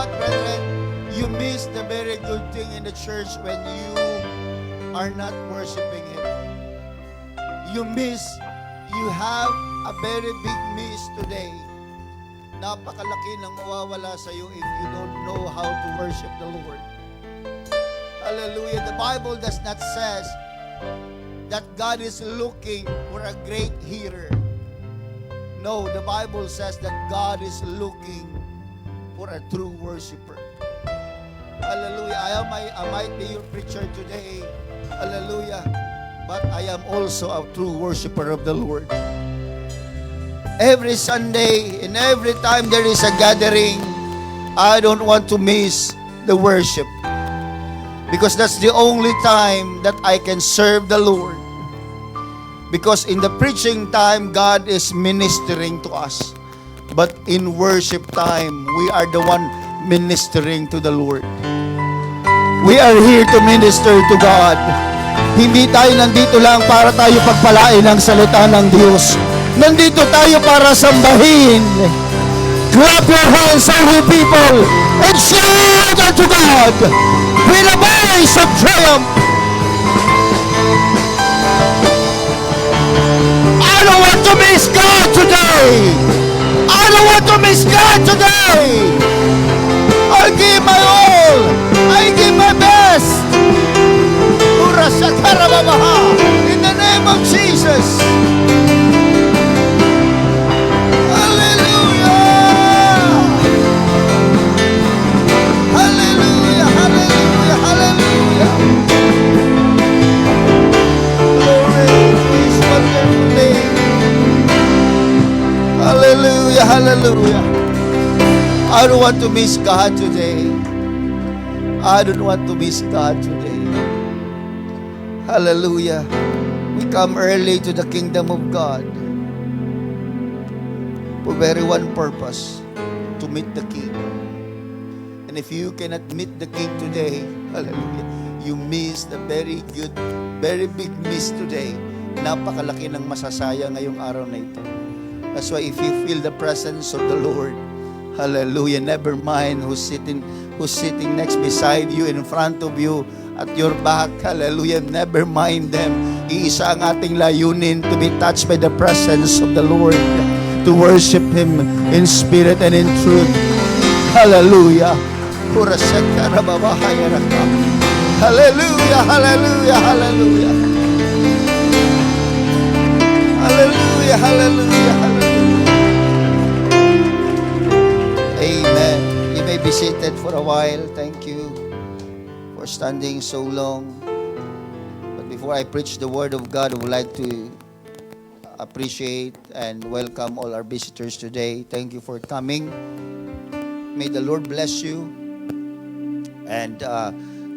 what, brethren? You miss the very good thing in the church when you are not worshiping Him. You have a very big miss today. Napakalaki ng mawawala sa iyo if you don't know how to worship the Lord. Hallelujah. The Bible does not says that God is looking for a great hearer. No, the Bible says that God is looking for a true worshiper. Hallelujah. I might be your preacher today. Hallelujah. But I am also a true worshiper of the Lord. Every Sunday and every time there is a gathering, I don't want to miss the worship. Because that's the only time that I can serve the Lord. Because in the preaching time, God is ministering to us. But in worship time, we are the one ministering to the Lord. We are here to minister to God. Hindi tayo nandito lang para tayo pagpalain ng salita ng Diyos. Nandito tayo para sambahin. Clap your hands, all you people, and shout unto God with a voice of triumph. I don't want to miss God today. I don't want to miss God today. I give my all. I give my best. In the name of Jesus. Hallelujah. Hallelujah. Hallelujah. Hallelujah. Glory to His wonderful name. Hallelujah. Hallelujah. I don't want to miss God today. I don't want to miss God today. Hallelujah. We come early to the kingdom of God for very one purpose, to meet the King. And if you cannot meet the King today, hallelujah, you miss the very good, very big miss today. Napakalaki ng masasaya ngayong araw na ito. That's why if you feel the presence of the Lord, hallelujah, never mind who's sitting next beside you, in front of you, at your back, hallelujah, never mind them. Iisa ang ating layunin, to be touched by the presence of the Lord, to worship Him in spirit and in truth. Hallelujah. Hallelujah, hallelujah, hallelujah. Hallelujah, hallelujah, hallelujah. Amen. You may be seated for a while. Thank you for standing so long. But before I preach the word of God, I would like to appreciate and welcome all our visitors today. Thank you for coming. May the Lord bless you. And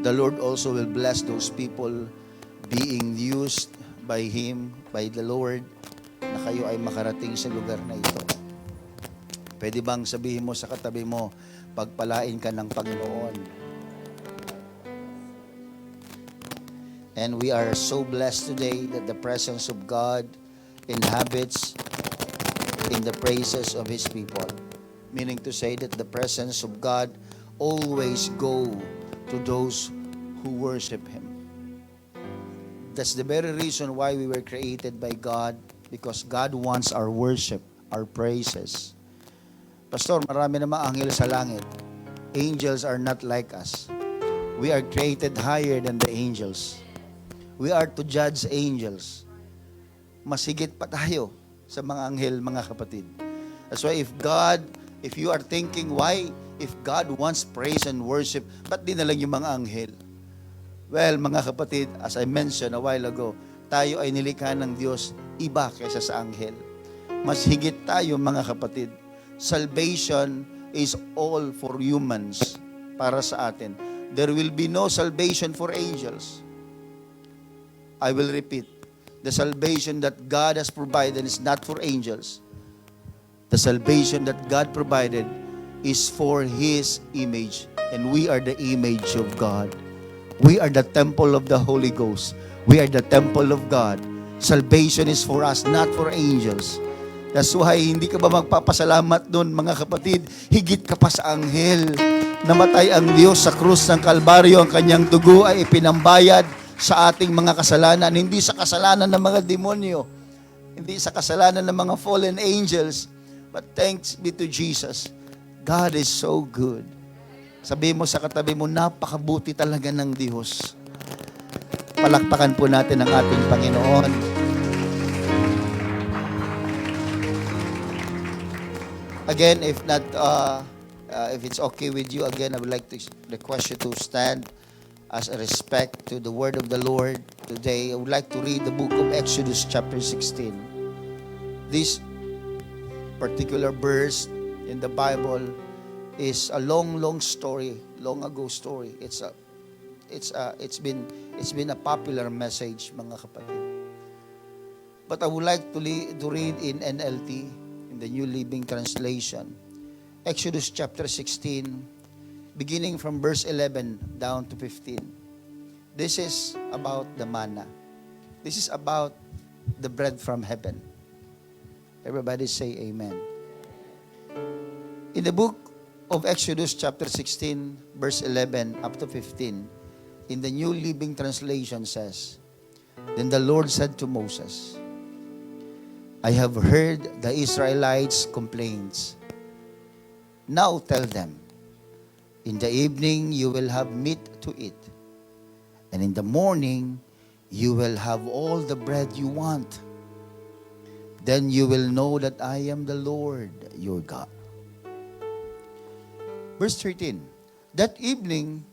the Lord also will bless those people being used by Him, by the Lord, na kayo ay makarating sa lugar na ito. Pwede bang sabihin mo sa katabi mo, pagpalain ka ng Panginoon? And we are so blessed today that the presence of God inhabits in the praises of His people. Meaning to say that the presence of God always go to those who worship Him. That's the very reason why we were created by God, because God wants our worship, our praises. Pastor, marami namang anghel sa langit. Angels are not like us. We are created higher than the angels. We are to judge angels. Mas higit pa tayo sa mga anghel, mga kapatid. That's why if you are thinking, why, if God wants praise and worship, ba't di na lang yung mga anghel? Well, mga kapatid, as I mentioned a while ago, tayo ay nilikha ng Diyos iba kaysa sa anghel. Mas higit tayo, mga kapatid. Salvation is all for humans, para sa atin. There will be no salvation for angels. I will repeat. The salvation that God has provided is not for angels. The salvation that God provided is for His image. And we are the image of God. We are the temple of the Holy Ghost. We are the temple of God. Salvation is for us, not for angels. That's why, hindi ka ba magpapasalamat doon, mga kapatid? Higit ka pa sa anghel. Namatay ang Diyos sa krus ng Kalbaryo. Ang kanyang dugo ay ipinambayad sa ating mga kasalanan. Hindi sa kasalanan ng mga demonyo. Hindi sa kasalanan ng mga fallen angels. But thanks be to Jesus. God is so good. Sabi mo sa katabi mo, napakabuti talaga ng Diyos. Palakpakan po natin ang ating Panginoon. Again, if it's okay with you, again, I would like to request you to stand as a respect to the word of the Lord today. I would like to read the book of Exodus chapter 16. This particular verse in the Bible is a long story, long ago story. It's been a popular message, mga kapatid. But I would like to read in NLT, in the New Living Translation, Exodus chapter 16, beginning from verse 11 down to 15. This is about the manna. This is about the bread from heaven. Everybody say amen. In the book of Exodus chapter 16, verse 11 up to 15, in the New Living Translation says, Then the Lord said to Moses, I have heard the Israelites' complaints. Now tell them, in the evening you will have meat to eat, and in the morning you will have all the bread you want. Then you will know that I am the Lord your God. Verse 13, that evening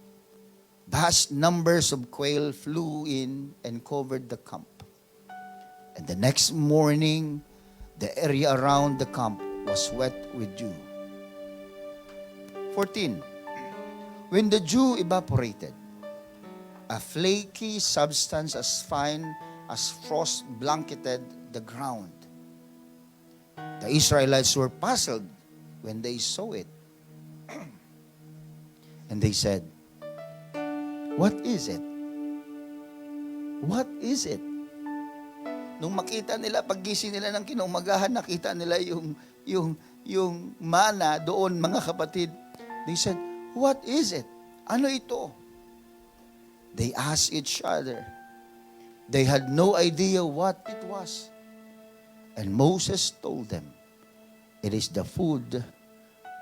vast numbers of quail flew in and covered the camp. And the next morning, the area around the camp was wet with dew. 14. When the dew evaporated, a flaky substance as fine as frost blanketed the ground. The Israelites were puzzled when they saw it. And they said, What is it? What is it? Nung makita nila, paggising nila ng kinaumagahan, nakita nila yung mana doon, mga kapatid. They said, What is it? Ano ito? They asked each other. They had no idea what it was. And Moses told them, It is the food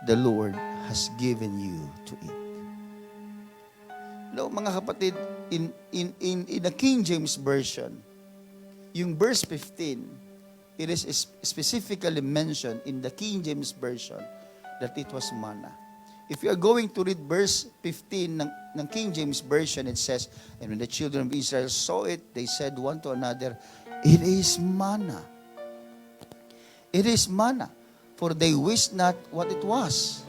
the Lord has given you to eat. No, mga kapatid, in the King James Version, yung verse 15, it is specifically mentioned in the King James Version that it was manna. If you are going to read verse 15 ng King James Version, it says, And when the children of Israel saw it, they said one to another, It is manna. It is manna, for they wist not what it was.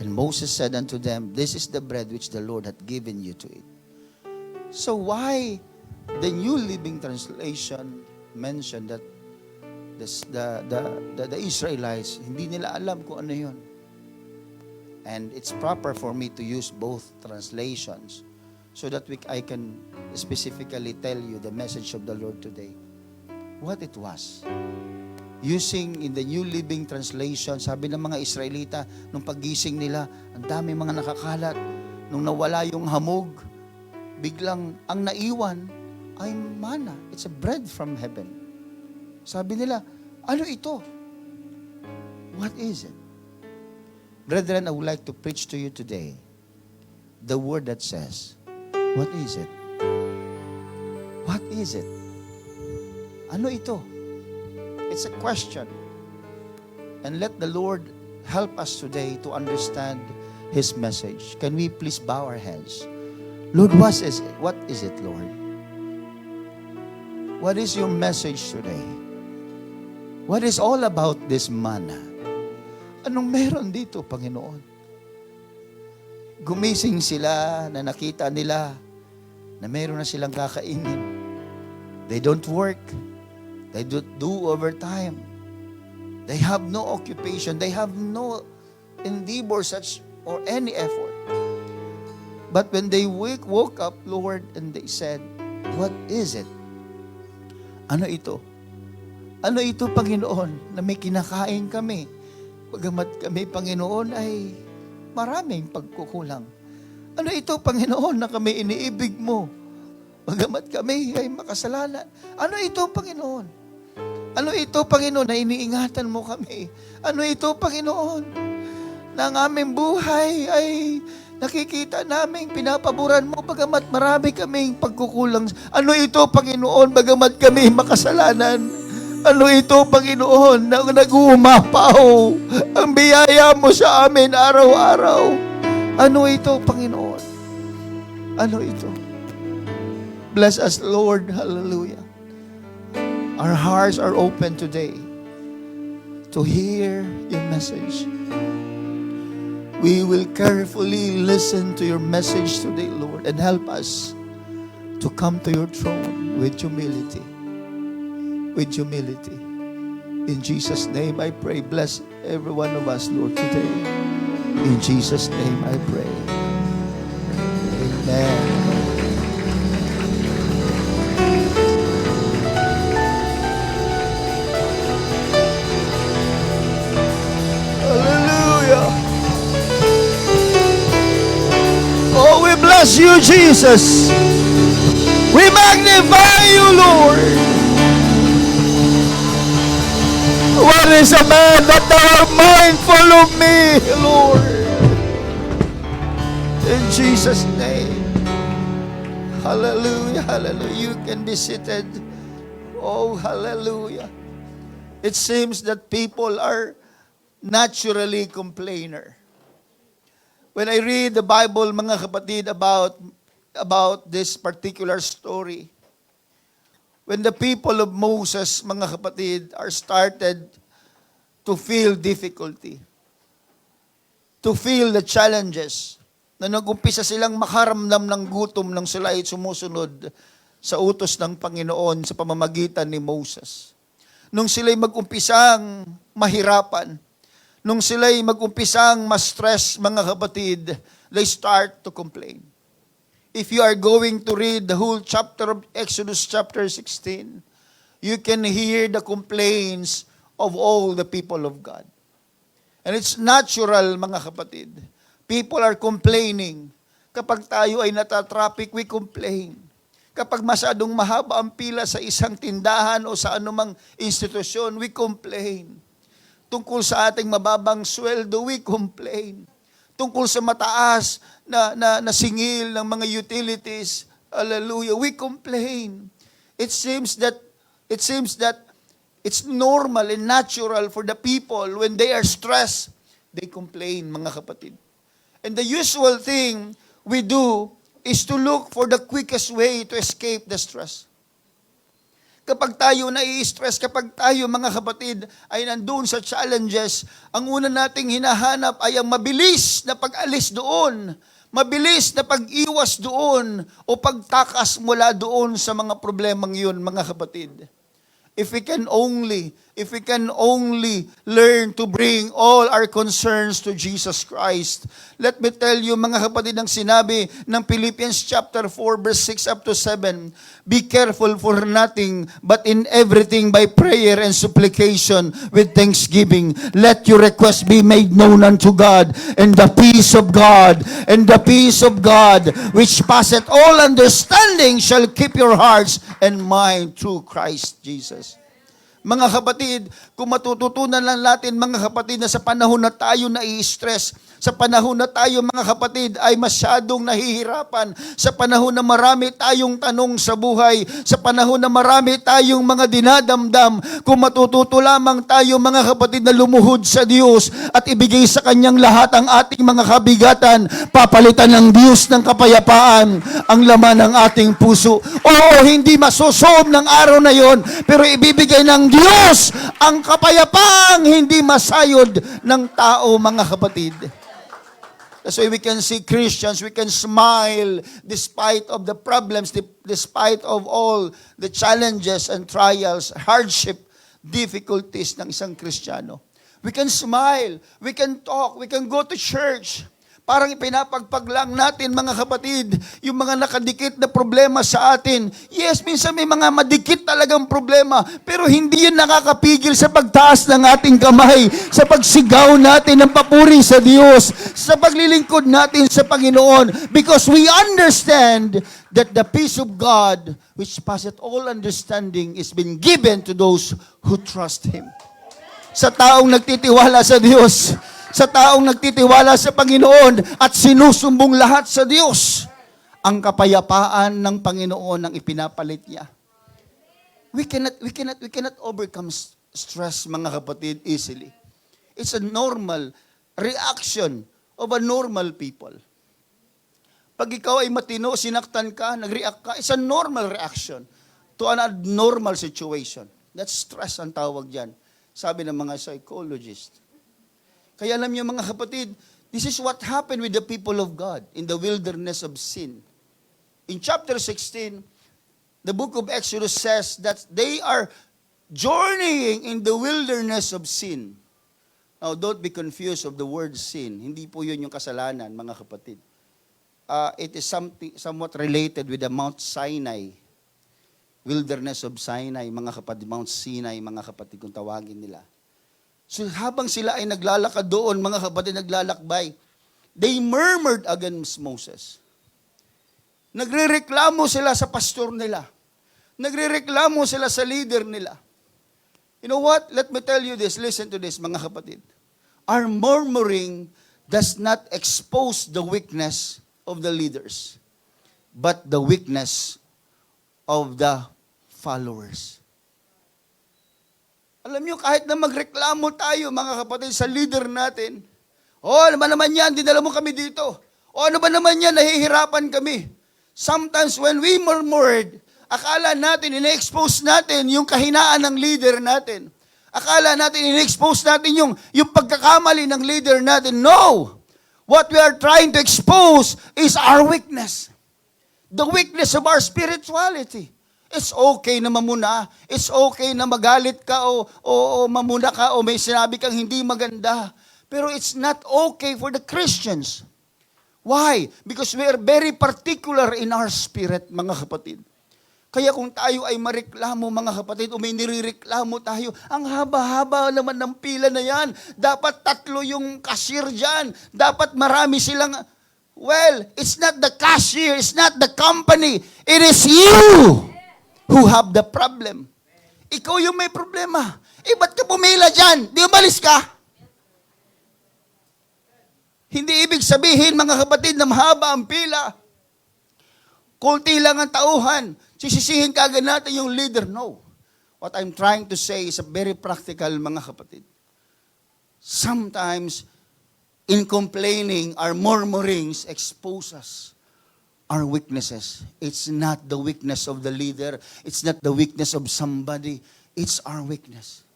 And Moses said unto them, This is the bread which the Lord hath given you to eat. So why the New Living Translation mentioned that the Israelites, hindi nila alam kung ano yun. And it's proper for me to use both translations so that I can specifically tell you the message of the Lord today. What it was. Using in the New Living Translation, sabi ng mga Israelita, nung paggising nila, ang dami mga nakakalat. Nung nawala yung hamog, biglang ang naiwan ay manna. It's a bread from heaven. Sabi nila, ano ito? What is it? Brethren, I would like to preach to you today the word that says, what is it? What is it? Ano ito? It's a question. And let the Lord help us today to understand His message. Can we please bow our heads? Lord, what is it, Lord? What is your message today? What is all about this manna? Anong meron dito, Panginoon? Gumising sila na nakita nila na meron na silang kakainin. They don't work. They don't do overtime. They have no occupation. They have no endeavor such or any effort. But when they woke up, Lord, and they said, what is it? Ano ito? Ano ito, Panginoon, na may kinakain kami? Bagamat kami, Panginoon, ay maraming pagkukulang. Ano ito, Panginoon, na kami iniibig mo? Bagamat kami ay makasalanan. Ano ito, Panginoon? Ano ito, Panginoon, na iniingatan mo kami? Ano ito, Panginoon, na ang aming buhay ay nakikita namin, pinapaboran mo, bagamat marami kaming pagkukulang. Ano ito, Panginoon, bagamat kami makasalanan? Ano ito, Panginoon, na nag-uumapaw ang biyaya mo sa amin araw-araw? Ano ito, Panginoon? Ano ito? Bless us, Lord. Hallelujah. Our hearts are open today to hear your message. We will carefully listen to your message today, Lord, and help us to come to your throne with humility. With humility. In Jesus' name I pray. Bless every one of us, Lord, today. In Jesus' name I pray. Amen. Hallelujah. Oh, we bless you, Jesus. We magnify you, Lord. What is a man that thou art mindful of me, Lord? In Jesus' name. Hallelujah, hallelujah. You can be seated. Oh, hallelujah. It seems that people are naturally complainer. When I read the Bible, mga kapatid, about this particular story, when the people of Moses, mga kapatid, are started to feel difficulty, to feel the challenges, na nag-umpisa silang makaramdam ng gutom nang sila ay sumusunod sa utos ng Panginoon sa pamamagitan ni Moses. Nung sila'y mag-umpisang mahirapan, nung sila'y mag-umpisang ma-stress, mga kapatid, they start to complain. If you are going to read the whole chapter of Exodus chapter 16, you can hear the complaints of all the people of God. And it's natural, mga kapatid. People are complaining. Kapag tayo ay natatraffic, we complain. Kapag masyadong mahaba ang pila sa isang tindahan o sa anumang institusyon, we complain. Tungkol sa ating mababang sweldo, we complain. Tungkol sa mataas na singil ng mga utilities, hallelujah, we complain. It seems that it's normal and natural for the people when they are stressed, they complain, mga kapatid. And the usual thing we do is to look for the quickest way to escape the stress. Kapag tayo nai-stress, kapag tayo, mga kapatid, ay nandun sa challenges, ang una nating hinahanap ay ang mabilis na pag-alis doon, mabilis na pag-iwas doon, o pagtakas mula doon sa mga problemang yun, mga kapatid. If we can only learn to bring all our concerns to Jesus Christ. Let me tell you, mga kapatid, ang sinabi ng Philippians chapter 4 verse 6 up to 7, be careful for nothing, but in everything by prayer and supplication with thanksgiving, let your request be made known unto God, and the peace of God, which passeth all understanding, shall keep your hearts and mind through Christ Jesus. Mga kapatid, kung matututunan lang natin, mga kapatid, na sa panahon na tayo nai-stress, sa panahon na tayo, mga kapatid, ay masyadong nahihirapan, sa panahon na marami tayong tanong sa buhay, sa panahon na marami tayong mga dinadamdam, kung matututo lamang tayo, mga kapatid, na lumuhod sa Diyos at ibigay sa Kanyang lahat ang ating mga kabigatan, papalitan ng Diyos ng kapayapaan ang laman ng ating puso. Oo, hindi masusob ng araw na yon, pero ibibigay ng Diyos ang kapayapaang hindi masayod ng tao, mga kapatid. That's why we can see Christians, we can smile despite of the problems, despite of all the challenges and trials, hardship, difficulties ng isang Kristiyano. We can smile, we can talk, we can go to church. Parang ipinapagpag lang natin, mga kapatid, yung mga nakadikit na problema sa atin. Yes, minsan may mga madikit talagang problema, pero hindi yun nakakapigil sa pagtaas ng ating kamay, sa pagsigaw natin ng papuri sa Diyos, sa paglilingkod natin sa Panginoon, because we understand that the peace of God, which passeth all understanding, is been given to those who trust Him. Sa taong nagtitiwala sa Diyos, sa taong nagtitiwala sa Panginoon at sinusumbong lahat sa Diyos, ang kapayapaan ng Panginoon ang ipinapalit niya. We cannot overcome stress, mga kapatid, easily. It's a normal reaction of a normal people. Pag ikaw ay matino, sinaktan ka, nag-react ka, it's a normal reaction to an abnormal situation. That's stress ang tawag dyan, sabi ng mga psychologists. Kaya alam niyo, mga kapatid, this is what happened with the people of God in the wilderness of sin. In chapter 16, the book of Exodus says that they are journeying in the wilderness of sin. Now, don't be confused of the word sin. Hindi po yun yung kasalanan, mga kapatid. It is somewhat related with the Mount Sinai. Wilderness of Sinai, mga kapatid, Mount Sinai, mga kapatid, kung tawagin nila. So habang sila ay naglalakad doon, mga kapatid, naglalakbay, they murmured against Moses. Nagrereklamo sila sa pastor nila. Nagrereklamo sila sa leader nila. You know what? Let me tell you this. Listen to this, mga kapatid. Our murmuring does not expose the weakness of the leaders, but the weakness of the followers. Alam nyo, kahit na magreklamo tayo, mga kapatid, sa leader natin, ano ba naman yan, dinala mo kami dito. Ano ba naman yan, nahihirapan kami. Sometimes when we murmured, akala natin, ina-expose natin yung kahinaan ng leader natin. Akala natin, ina-expose natin yung pagkakamali ng leader natin. No! What we are trying to expose is our weakness. The weakness of our spirituality. It's okay na mamuna. It's okay na magalit ka o mamuna ka o may sinabi kang hindi maganda. Pero it's not okay for the Christians. Why? Because we are very particular in our spirit, mga kapatid. Kaya kung tayo ay mareklamo, mga kapatid, o may nirereklamo tayo, ang haba-haba naman ng pila na yan. Dapat 3 yung cashier dyan. Dapat marami silang... Well, it's not the cashier, it's not the company. It is you who have the problem. Ikaw yung may problema. Ba't ka pumila dyan? Di umalis ka? Hindi ibig sabihin, mga kapatid, na mahaba ang pila. Kunti lang ang tauhan. Sisisihin kagad natin yung leader. No. What I'm trying to say is a very practical, mga kapatid. Sometimes, in complaining, our murmurings expose us. Our weaknesses. It's not the weakness of the leader. It's not the weakness of somebody. It's our weakness.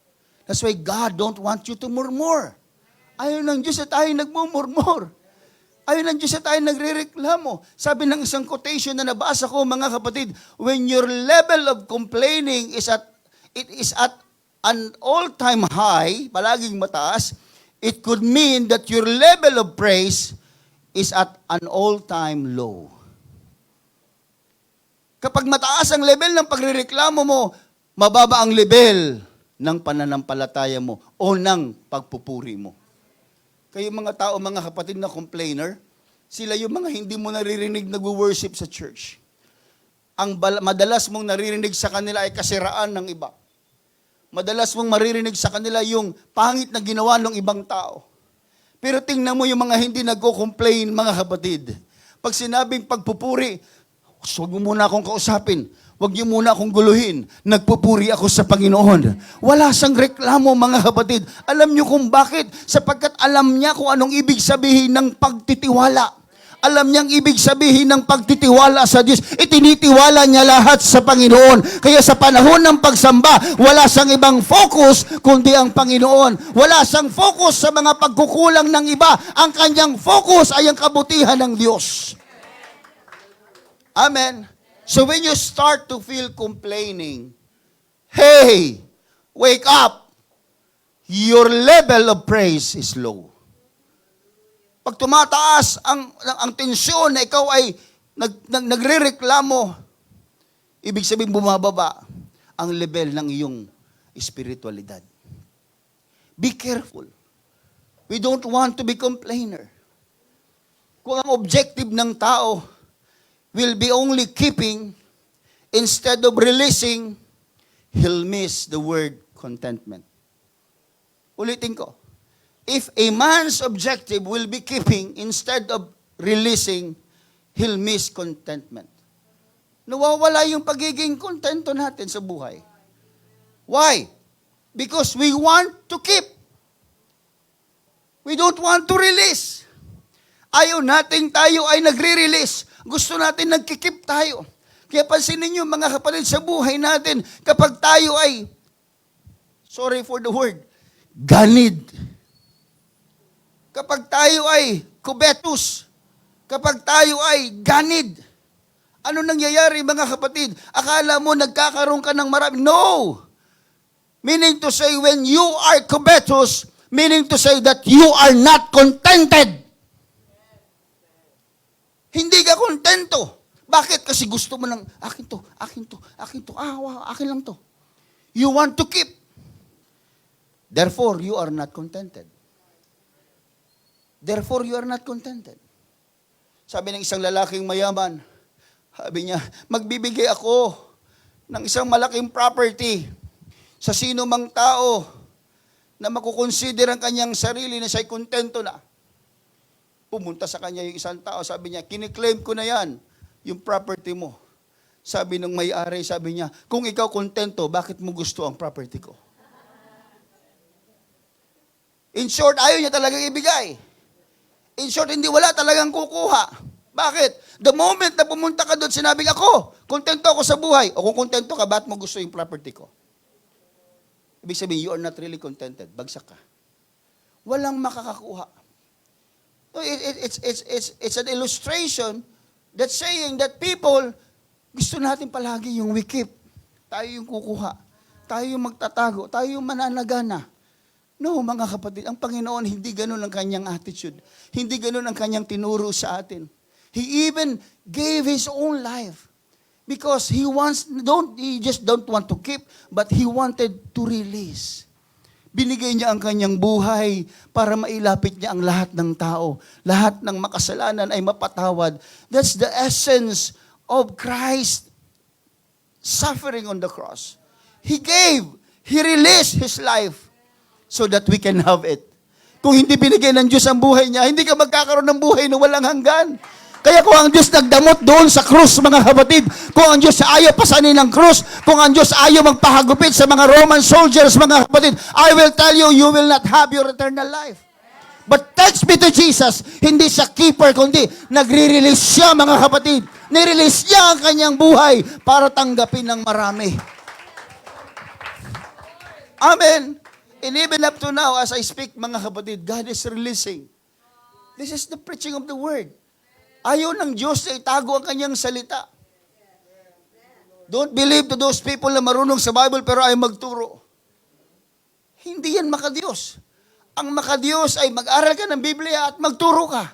That's why God don't want you to murmur. Ayaw ng Diyos na tayo nagmumurmur. Ayaw ng Diyos na tayo nagrereklamo. Sabi ng isang quotation na nabasa ko, mga kapatid, when your level of complaining is at an all-time high, palaging mataas, it could mean that your level of praise is at an all-time low. Kapag mataas ang level ng pagrereklamo mo, mababa ang level ng pananampalataya mo o ng pagpupuri mo. Kayo mga tao, mga kapatid na complainer, sila yung mga hindi mo naririnig nag-worship sa church. Ang madalas mong naririnig sa kanila ay kasiraan ng iba. Madalas mong maririnig sa kanila yung pangit na ginawa ng ibang tao. Pero tingnan mo yung mga hindi nagko-complain, mga kapatid. Pag sinabing pagpupuri, huwag mo muna akong kausapin. Huwag niyo muna akong guluhin. Nagpupuri ako sa Panginoon. Wala siyang reklamo, mga kapatid. Alam niyo kung bakit? Sapagkat alam niya kung anong ibig sabihin ng pagtitiwala. Alam niyang ibig sabihin ng pagtitiwala sa Diyos. Itinitiwala niya lahat sa Panginoon. Kaya sa panahon ng pagsamba, wala siyang ibang focus kundi ang Panginoon. Wala siyang focus sa mga pagkukulang ng iba. Ang kanyang focus ay ang kabutihan ng Diyos. Amen. So when you start to feel complaining, hey, wake up. Your level of praise is low. Pag tumataas ang tensyon na ikaw ay nagrereklamo, ibig sabihin bumababa ang level ng iyong espiritualidad. Be careful. We don't want to be complainer. Kung ang objective ng tao will be only keeping instead of releasing, he'll miss the word contentment. Ulitin ko. If a man's objective will be keeping instead of releasing, he'll miss contentment. Nawawala yung pagiging kontento natin sa buhay. Why? Because we want to keep. We don't want to release. Ayaw natin tayo ay nagre-release. Gusto natin nagkikip tayo. Kaya pansinin niyo mga kapatid sa buhay natin, kapag tayo ay, sorry for the word, ganid. Kapag tayo ay covetous, kapag tayo ay ganid, ano nangyayari mga kapatid? Akala mo nagkakaroon ka ng marami. No! Meaning to say, when you are covetous, meaning to say that you are not contented. Hindi ka kontento. Bakit? Kasi gusto mo ng, akin to, akin to, akin to. Wow, akin lang to. You want to keep. Therefore, you are not contented. Therefore, you are not contented. Sabi ng isang lalaking mayaman, sabi niya, magbibigay ako ng isang malaking property sa sino mang tao na makukonsider ang kanyang sarili na siya'y kontento na. Pumunta sa kanya yung isang tao, sabi niya, kiniklaim ko na yan, yung property mo. Sabi ng may-ari, sabi niya, kung ikaw kontento, bakit mo gusto ang property ko? In short, ayaw niya talagang ibigay. In short, hindi wala talagang kukuha. Bakit? The moment na pumunta ka doon, sinabi ako, kontento ako sa buhay. O kung kontento ka, ba't mo gusto yung property ko? Ibig sabihin, you are not really contented. Bagsak ka. Walang makakakuha. It's an illustration that's saying that people, gusto natin palagi yung we keep. Tayo yung kukuha. Tayo yung magtatago. Tayo yung mananagana. No, mga kapatid, ang Panginoon, hindi ganun ang kanyang attitude. Hindi ganun ang kanyang tinuro sa atin. He even gave His own life. Because He just don't want to keep, but He wanted to release. Binigay niya ang kanyang buhay para mailapit niya ang lahat ng tao. Lahat ng makasalanan ay mapatawad. That's the essence of Christ suffering on the cross. He gave, He released His life so that we can have it. Kung hindi binigay ng Diyos ang buhay niya, hindi ka magkakaroon ng buhay na walang hanggan. Kaya kung ang Diyos nagdamot doon sa krus, mga kapatid, kung ang Diyos ayaw pasanin ng krus, kung ang Diyos ayaw magpahagupit sa mga Roman soldiers, mga kapatid, I will tell you, you will not have your eternal life. But thanks be to Jesus, hindi siya keeper, kundi nagre-release siya, mga kapatid. Nirelease niya ang kanyang buhay para tanggapin ng marami. Amen. And even up to now, as I speak, mga kapatid, God is releasing. This is the preaching of the word. Ayaw ng Diyos na itago ang kanyang salita. Don't believe to those people na marunong sa Bible pero ay magturo. Hindi yan makadiyos. Ang makadiyos ay mag-aral ka ng Biblia at magturo ka.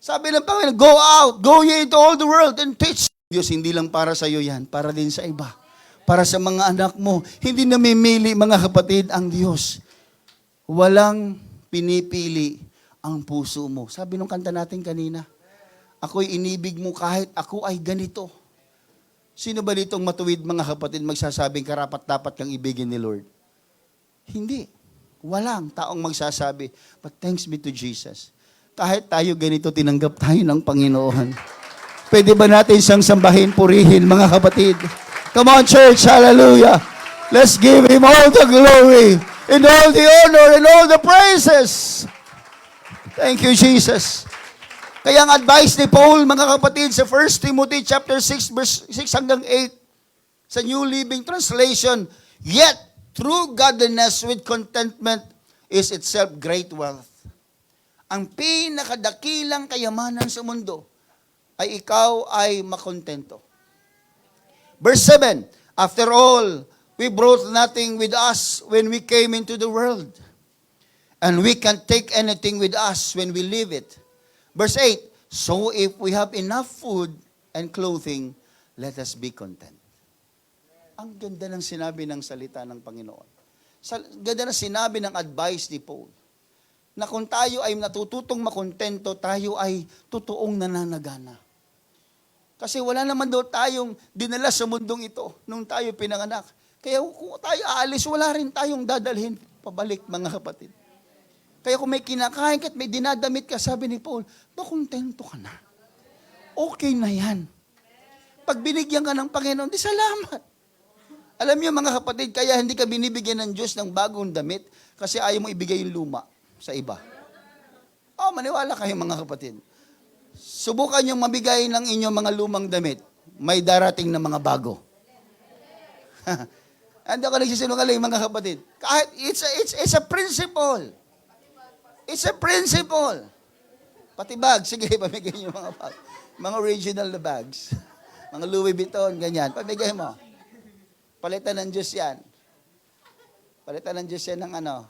Sabi ng Panginoon, go out, go ye into all the world and teach. Diyos, hindi lang para sa iyo yan, para din sa iba. Para sa mga anak mo. Hindi namimili, mga kapatid, ang Diyos. Walang pinipili ang puso mo. Sabi nung kanta natin kanina, ako'y inibig mo kahit ako ay ganito. Sino ba ditong matuwid, mga kapatid, magsasabing karapat-dapat kang ibigin ni Lord? Hindi. Walang taong magsasabi. But thanks be to Jesus. Kahit tayo ganito, tinanggap tayo ng Panginoon. Pwede ba natin siyang sambahin, purihin, mga kapatid? Come on, church. Hallelujah. Let's give Him all the glory and all the honor and all the praises. Thank you, Jesus. Kaya ang advice ni Paul, mga kapatid, sa 1 Timothy chapter 6, verse 6 hanggang 8, sa New Living Translation, yet true godliness with contentment is itself great wealth. Ang pinakadakilang kayamanan sa mundo ay ikaw ay makontento. Verse 7, after all, we brought nothing with us when we came into the world. And we can't take anything with us when we leave it. Verse 8, so if we have enough food and clothing, let us be content. Ang ganda ng sinabi ng salita ng Panginoon. Ganda ng sinabi ng advice ni Paul. Na kung tayo ay natututong makontento, tayo ay totoong nananagana. Kasi wala naman daw tayong dinala sa mundong ito nung tayo pinanganak. Kaya kung tayo aalis, wala rin tayong dadalhin pabalik, mga kapatid. Kaya kung may kinakain ka at may dinadamit ka, sabi ni Paul, makontento ka na. Okay na yan. Pag binigyan ka ng Panginoon, di salamat. Alam niyo mga kapatid, kaya hindi ka binibigyan ng Diyos ng bagong damit kasi ayaw mo ibigay yung luma sa iba. Oh, maniwala kayo mga kapatid. Subukan niyong mabigay ng inyong mga lumang damit. May darating na mga bago. Hindi ako nagsisinungaling mga kapatid. Kahit it's a principle. It's a principle. Pati bag, sige, pamigay niyo mga bag. Mga original na bags. Mga Louis Vuitton, ganyan. Pamigay mo. Palitan ng Diyos yan. Palitan ng Diyos yan ng ano.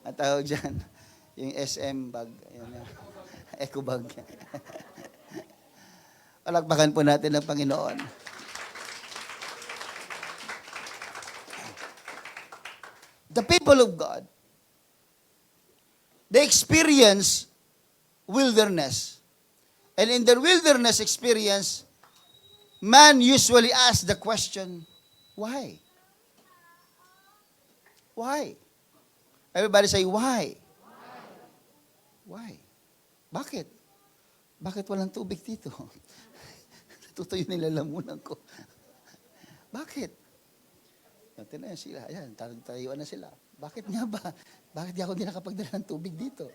Ang tawag dyan. Yung SM bag. Eco bag. Palakpakan po natin ng Panginoon. The people of God, they experience wilderness. And in their wilderness experience, man usually asks the question, why? Why? Everybody say, why? Why? Bakit? Bakit walang tubig dito? Tutuyo nilalamunan ko. Bakit? Natin na sila. Ayan, tayuan na sila. Bakit nga ba? Bakit di ako di nakapagdala ng tubig dito?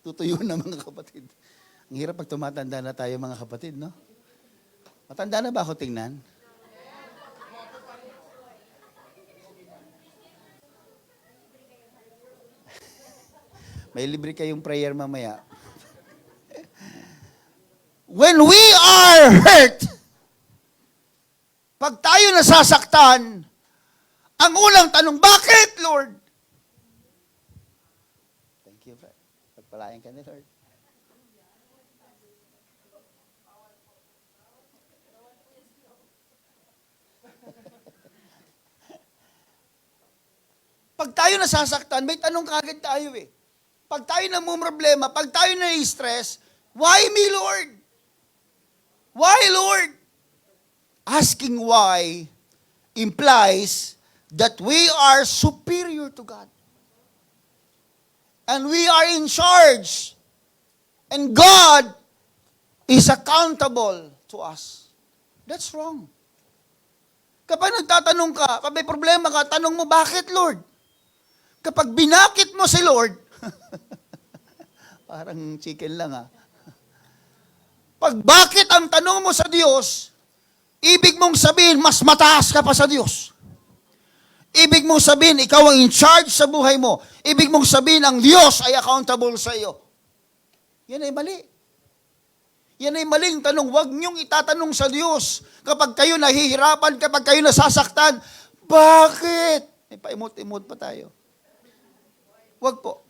Tutuyo na mga kapatid. Ang hirap pag tumatanda na tayo mga kapatid, no? Matanda na ba ako tingnan? May libre kayong prayer mamaya. When we are hurt, pag tayo nasasaktan, ang unang tanong, bakit, Lord? Thank you, Lord. Pagpalain ka ni Lord. Pag tayo nasasaktan, may tanong kagad tayo eh. Pag tayo namumroblema, pag tayo na-stress, why me, Lord? Why, Lord? Asking why implies that we are superior to God. And we are in charge. And God is accountable to us. That's wrong. Kapag nagtatanong ka, kapag may problema ka, tanong mo, bakit, Lord? Kapag binakit mo si Lord, parang chicken lang Pag bakit ang tanong mo sa Diyos, ibig mong sabihin, mas mataas ka pa sa Diyos. Ibig mong sabihin, ikaw ang in charge sa buhay mo. Ibig mong sabihin, ang Diyos ay accountable sa iyo. Yan ay mali. Yan ay maling tanong. Huwag niyong itatanong sa Diyos kapag kayo nahihirapan, kapag kayo nasasaktan. Bakit? May paimot-imot pa tayo. Huwag po.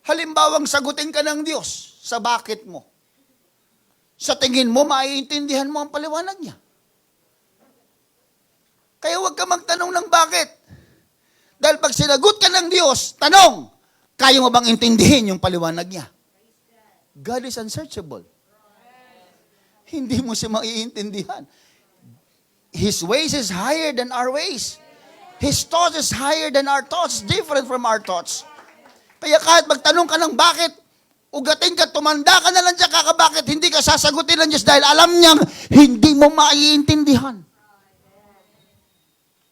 Halimbawang sagutin ka ng Diyos sa bakit mo. Sa tingin mo, maiintindihan mo ang paliwanag niya. Kaya huwag ka magtanong ng bakit. Dahil pag sinagot ka ng Diyos, tanong, kaya mo bang intindihin yung paliwanag niya? God is unsearchable. Hindi mo siya maiintindihan. His ways is higher than our ways. His thoughts is higher than our thoughts, different from our thoughts. Kaya kahit magtanong ka ng bakit, ugating ka, tumanda ka na lang dyan, kakabakit, hindi ka sasagutin ng Diyos dahil alam niyang hindi mo maiintindihan.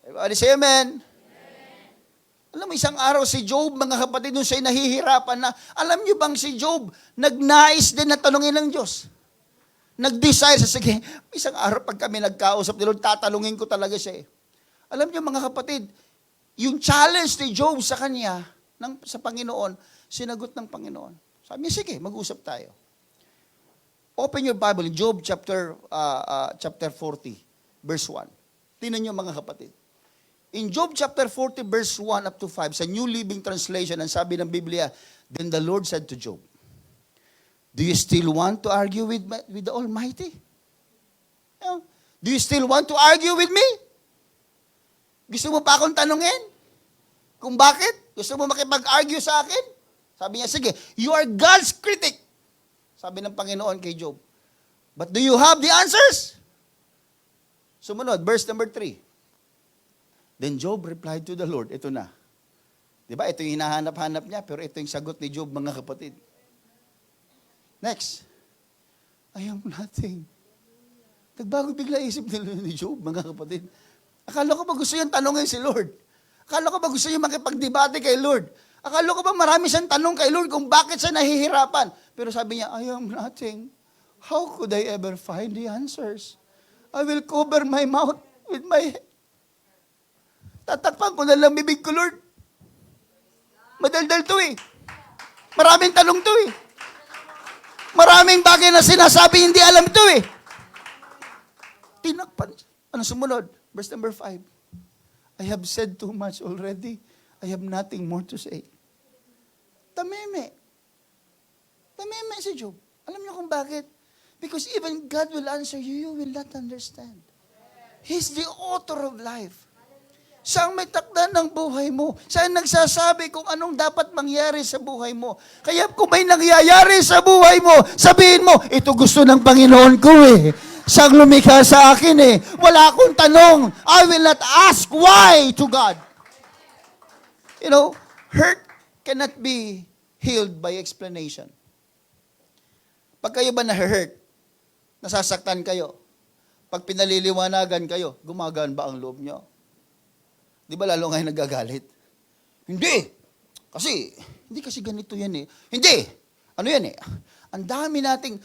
Everybody say amen. Alam mo, isang araw si Job, mga kapatid, nung siya'y nahihirapan na, alam niyo bang si Job, nagnais din na tanungin ng Diyos. Nag-desire sa, sige, isang araw pag kami nagkausap ni Lord, tatanungin ko talaga siya Alam niyo mga kapatid, yung challenge ni Job sa kanya, sa Panginoon, sinagot ng Panginoon. Sabi niya, sige, mag-usap tayo. Open your Bible in Job chapter 40, verse 1. Tingnan nyo mga kapatid. In Job chapter 40 verse 1 up to 5, sa New Living Translation, ang sabi ng Biblia, then the Lord said to Job, do you still want to argue with the Almighty? Do you still want to argue with me? Gusto mo pa akong tanungin? Kung bakit? Gusto mo makipag-argue sa akin? Sabi niya, sige, you are God's critic. Sabi ng Panginoon kay Job. But do you have the answers? Sumunod, verse number 3. Then Job replied to the Lord, ito na. Diba? Ito yung hinahanap-hanap niya, pero ito yung sagot ni Job, mga kapatid. Next. I am nothing. Nagbago bigla isip ni Job, mga kapatid. Akala ko ba gusto yung tanongin si Lord? Akala ko ba gusto yung makipagdebate kay Lord? Akala ko ba marami siyang tanong kay Lord kung bakit siya nahihirapan? Pero sabi niya, I am nothing. How could I ever find the answers? I will cover my mouth with my head. Tatakpan ko na lang bibig ko, Lord. Madaldal to eh. Maraming tanong to eh. Maraming bagay na sinasabi, hindi alam to eh. Tinakpan. Ano sumunod? Verse number 5. I have said too much already. I have nothing more to say. Tameme. Tameme si Job. Alam niyo kung bakit? Because even God will answer you, you will not understand. He's the author of life. Siya ang may takda ng buhay mo. Siya ang nagsasabi kung anong dapat mangyari sa buhay mo. Kaya kung may nangyayari sa buhay mo, sabihin mo, ito gusto ng Panginoon ko eh. Siyang lumikha sa akin eh. Wala akong tanong. I will not ask why to God. You know, hurt cannot be healed by explanation. Pag kayo ba na-hurt, nasasaktan kayo, pag pinaliliwanagan kayo, gumagaan ba ang loob nyo? Di ba lalo ngayon nagagalit? Hindi kasi ganito yan eh. Hindi! Ano yan eh? Ang dami nating,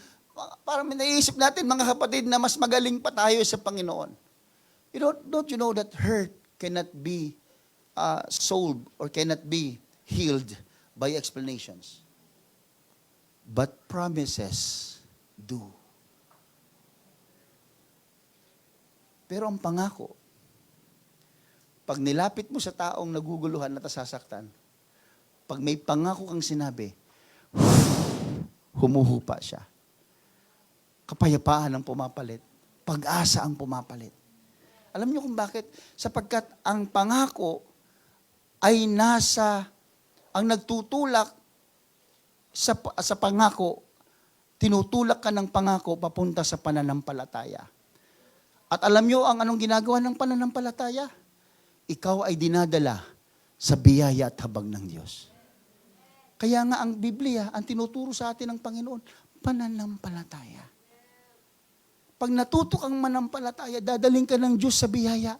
parang naisip natin mga kapatid na mas magaling pa tayo sa Panginoon. Don't you know that hurt cannot be solved or cannot be healed by explanations? But promises do. Pero ang pangako, pag nilapit mo sa taong naguguluhan at nasasaktan, pag may pangako kang sinabi, humuhupa siya. Kapayapaan ang pumapalit. Pag-asa ang pumapalit. Alam niyo kung bakit? Sapagkat ang pangako ay ang nagtutulak sa pangako, tinutulak ka ng pangako papunta sa pananampalataya. At alam niyo ang anong ginagawa ng pananampalataya? Ikaw ay dinadala sa biyaya at habag ng Diyos. Kaya nga ang Biblia, ang tinuturo sa atin ng Panginoon, pananampalataya. Pag natuto kang manampalataya, dadaling ka ng Diyos sa biyaya.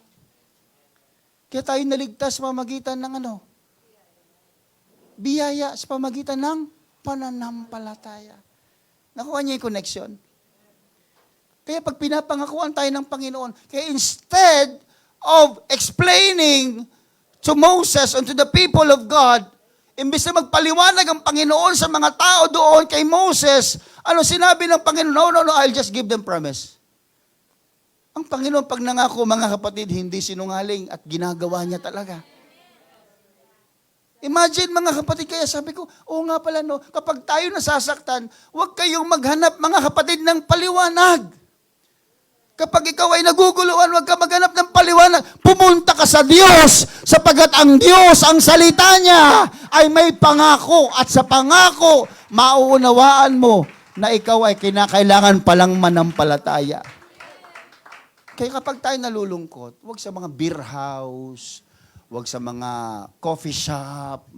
Kaya tayo naligtas sa pamagitan ng biyaya sa pamagitan ng pananampalataya. Nakuha niya yung connection? Kaya pag pinapangakuan tayo ng Panginoon, kaya instead of explaining to Moses and to the people of God, imbes na magpaliwanag ang Panginoon sa mga tao doon kay Moses, ano sinabi ng Panginoon? No, I'll just give them promise. Ang Panginoon, pag nangako, mga kapatid, hindi sinungaling at ginagawa niya talaga. Imagine, mga kapatid, kaya sabi ko, oo nga pala, no, kapag tayo nasasaktan, huwag kayong maghanap, mga kapatid, ng paliwanag. Kapag ikaw ay naguguluhan, huwag ka maghanap ng paliwanag. Pumunta ka sa Diyos, sapagat ang Diyos, ang salita niya, ay may pangako. At sa pangako, mauunawaan mo na ikaw ay kinakailangan palang manampalataya. Kaya kapag tayo nalulungkot, huwag sa mga beer house, huwag sa mga coffee shop,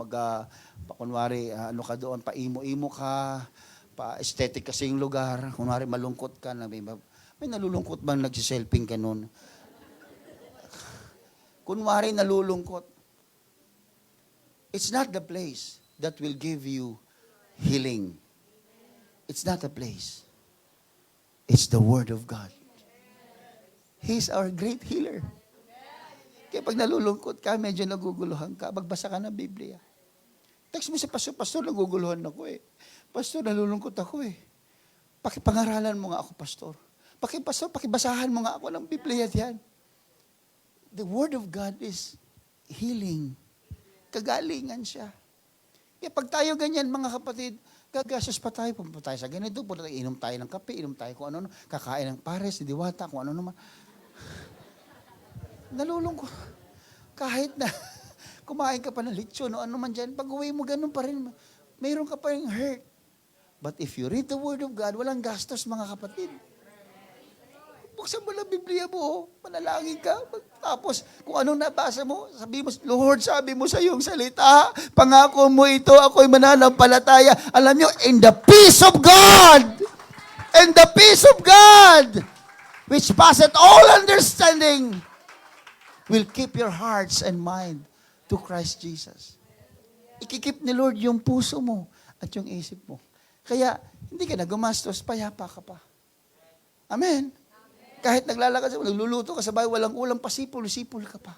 kunwari, ano ka doon, paimo-imo ka, pa-aesthetic kasi yung lugar, kunwari malungkot ka, may nalulungkot bang nagsiselfing ka nun? Kunwari nalulungkot. It's not the place that will give you healing. It's not a place. It's the Word of God. He's our great healer. Kaya pag nalulungkot ka, medyo naguguluhan ka, magbasa ka ng Biblia. Text mo si Pastor, naguguluhan ako eh. Pastor, nalulungkot ako eh. Pakipangaralan mo nga ako, Pastor. Pakibasahan mo nga ako ng Biblia diyan. The Word of God is healing. Kagalingan siya. Kaya pag tayo ganyan, mga kapatid, gagastos pa tayo, pumunta tayo sa ganito, inom tayo ng kape, inom tayo kung ano, kakain ng pares, diwata, kung ano naman. Nalulungkot. Kahit na kumain ka pa ng lechon o ano man dyan, pag uwi mo, ganun pa rin. Mayroon ka pa rin hurt. But if you read the Word of God, walang gastos, mga kapatid. Buksan mo lang Biblia mo, manalangin ka. Tapos, kung anong nabasa mo, sabi mo, Lord, sabi mo sa iyong salita, pangako mo ito, ako'y mananampalataya. Alam nyo, in the peace of God, which passeth all understanding, will keep your hearts and mind to Christ Jesus. Ikikip ni Lord yung puso mo at yung isip mo. Kaya, hindi ka na gumastos, payapa ka pa. Amen. Kahit naglalakad sa nagluluto ka sa bahay, walang ulam, pasipol-sipol ka pa.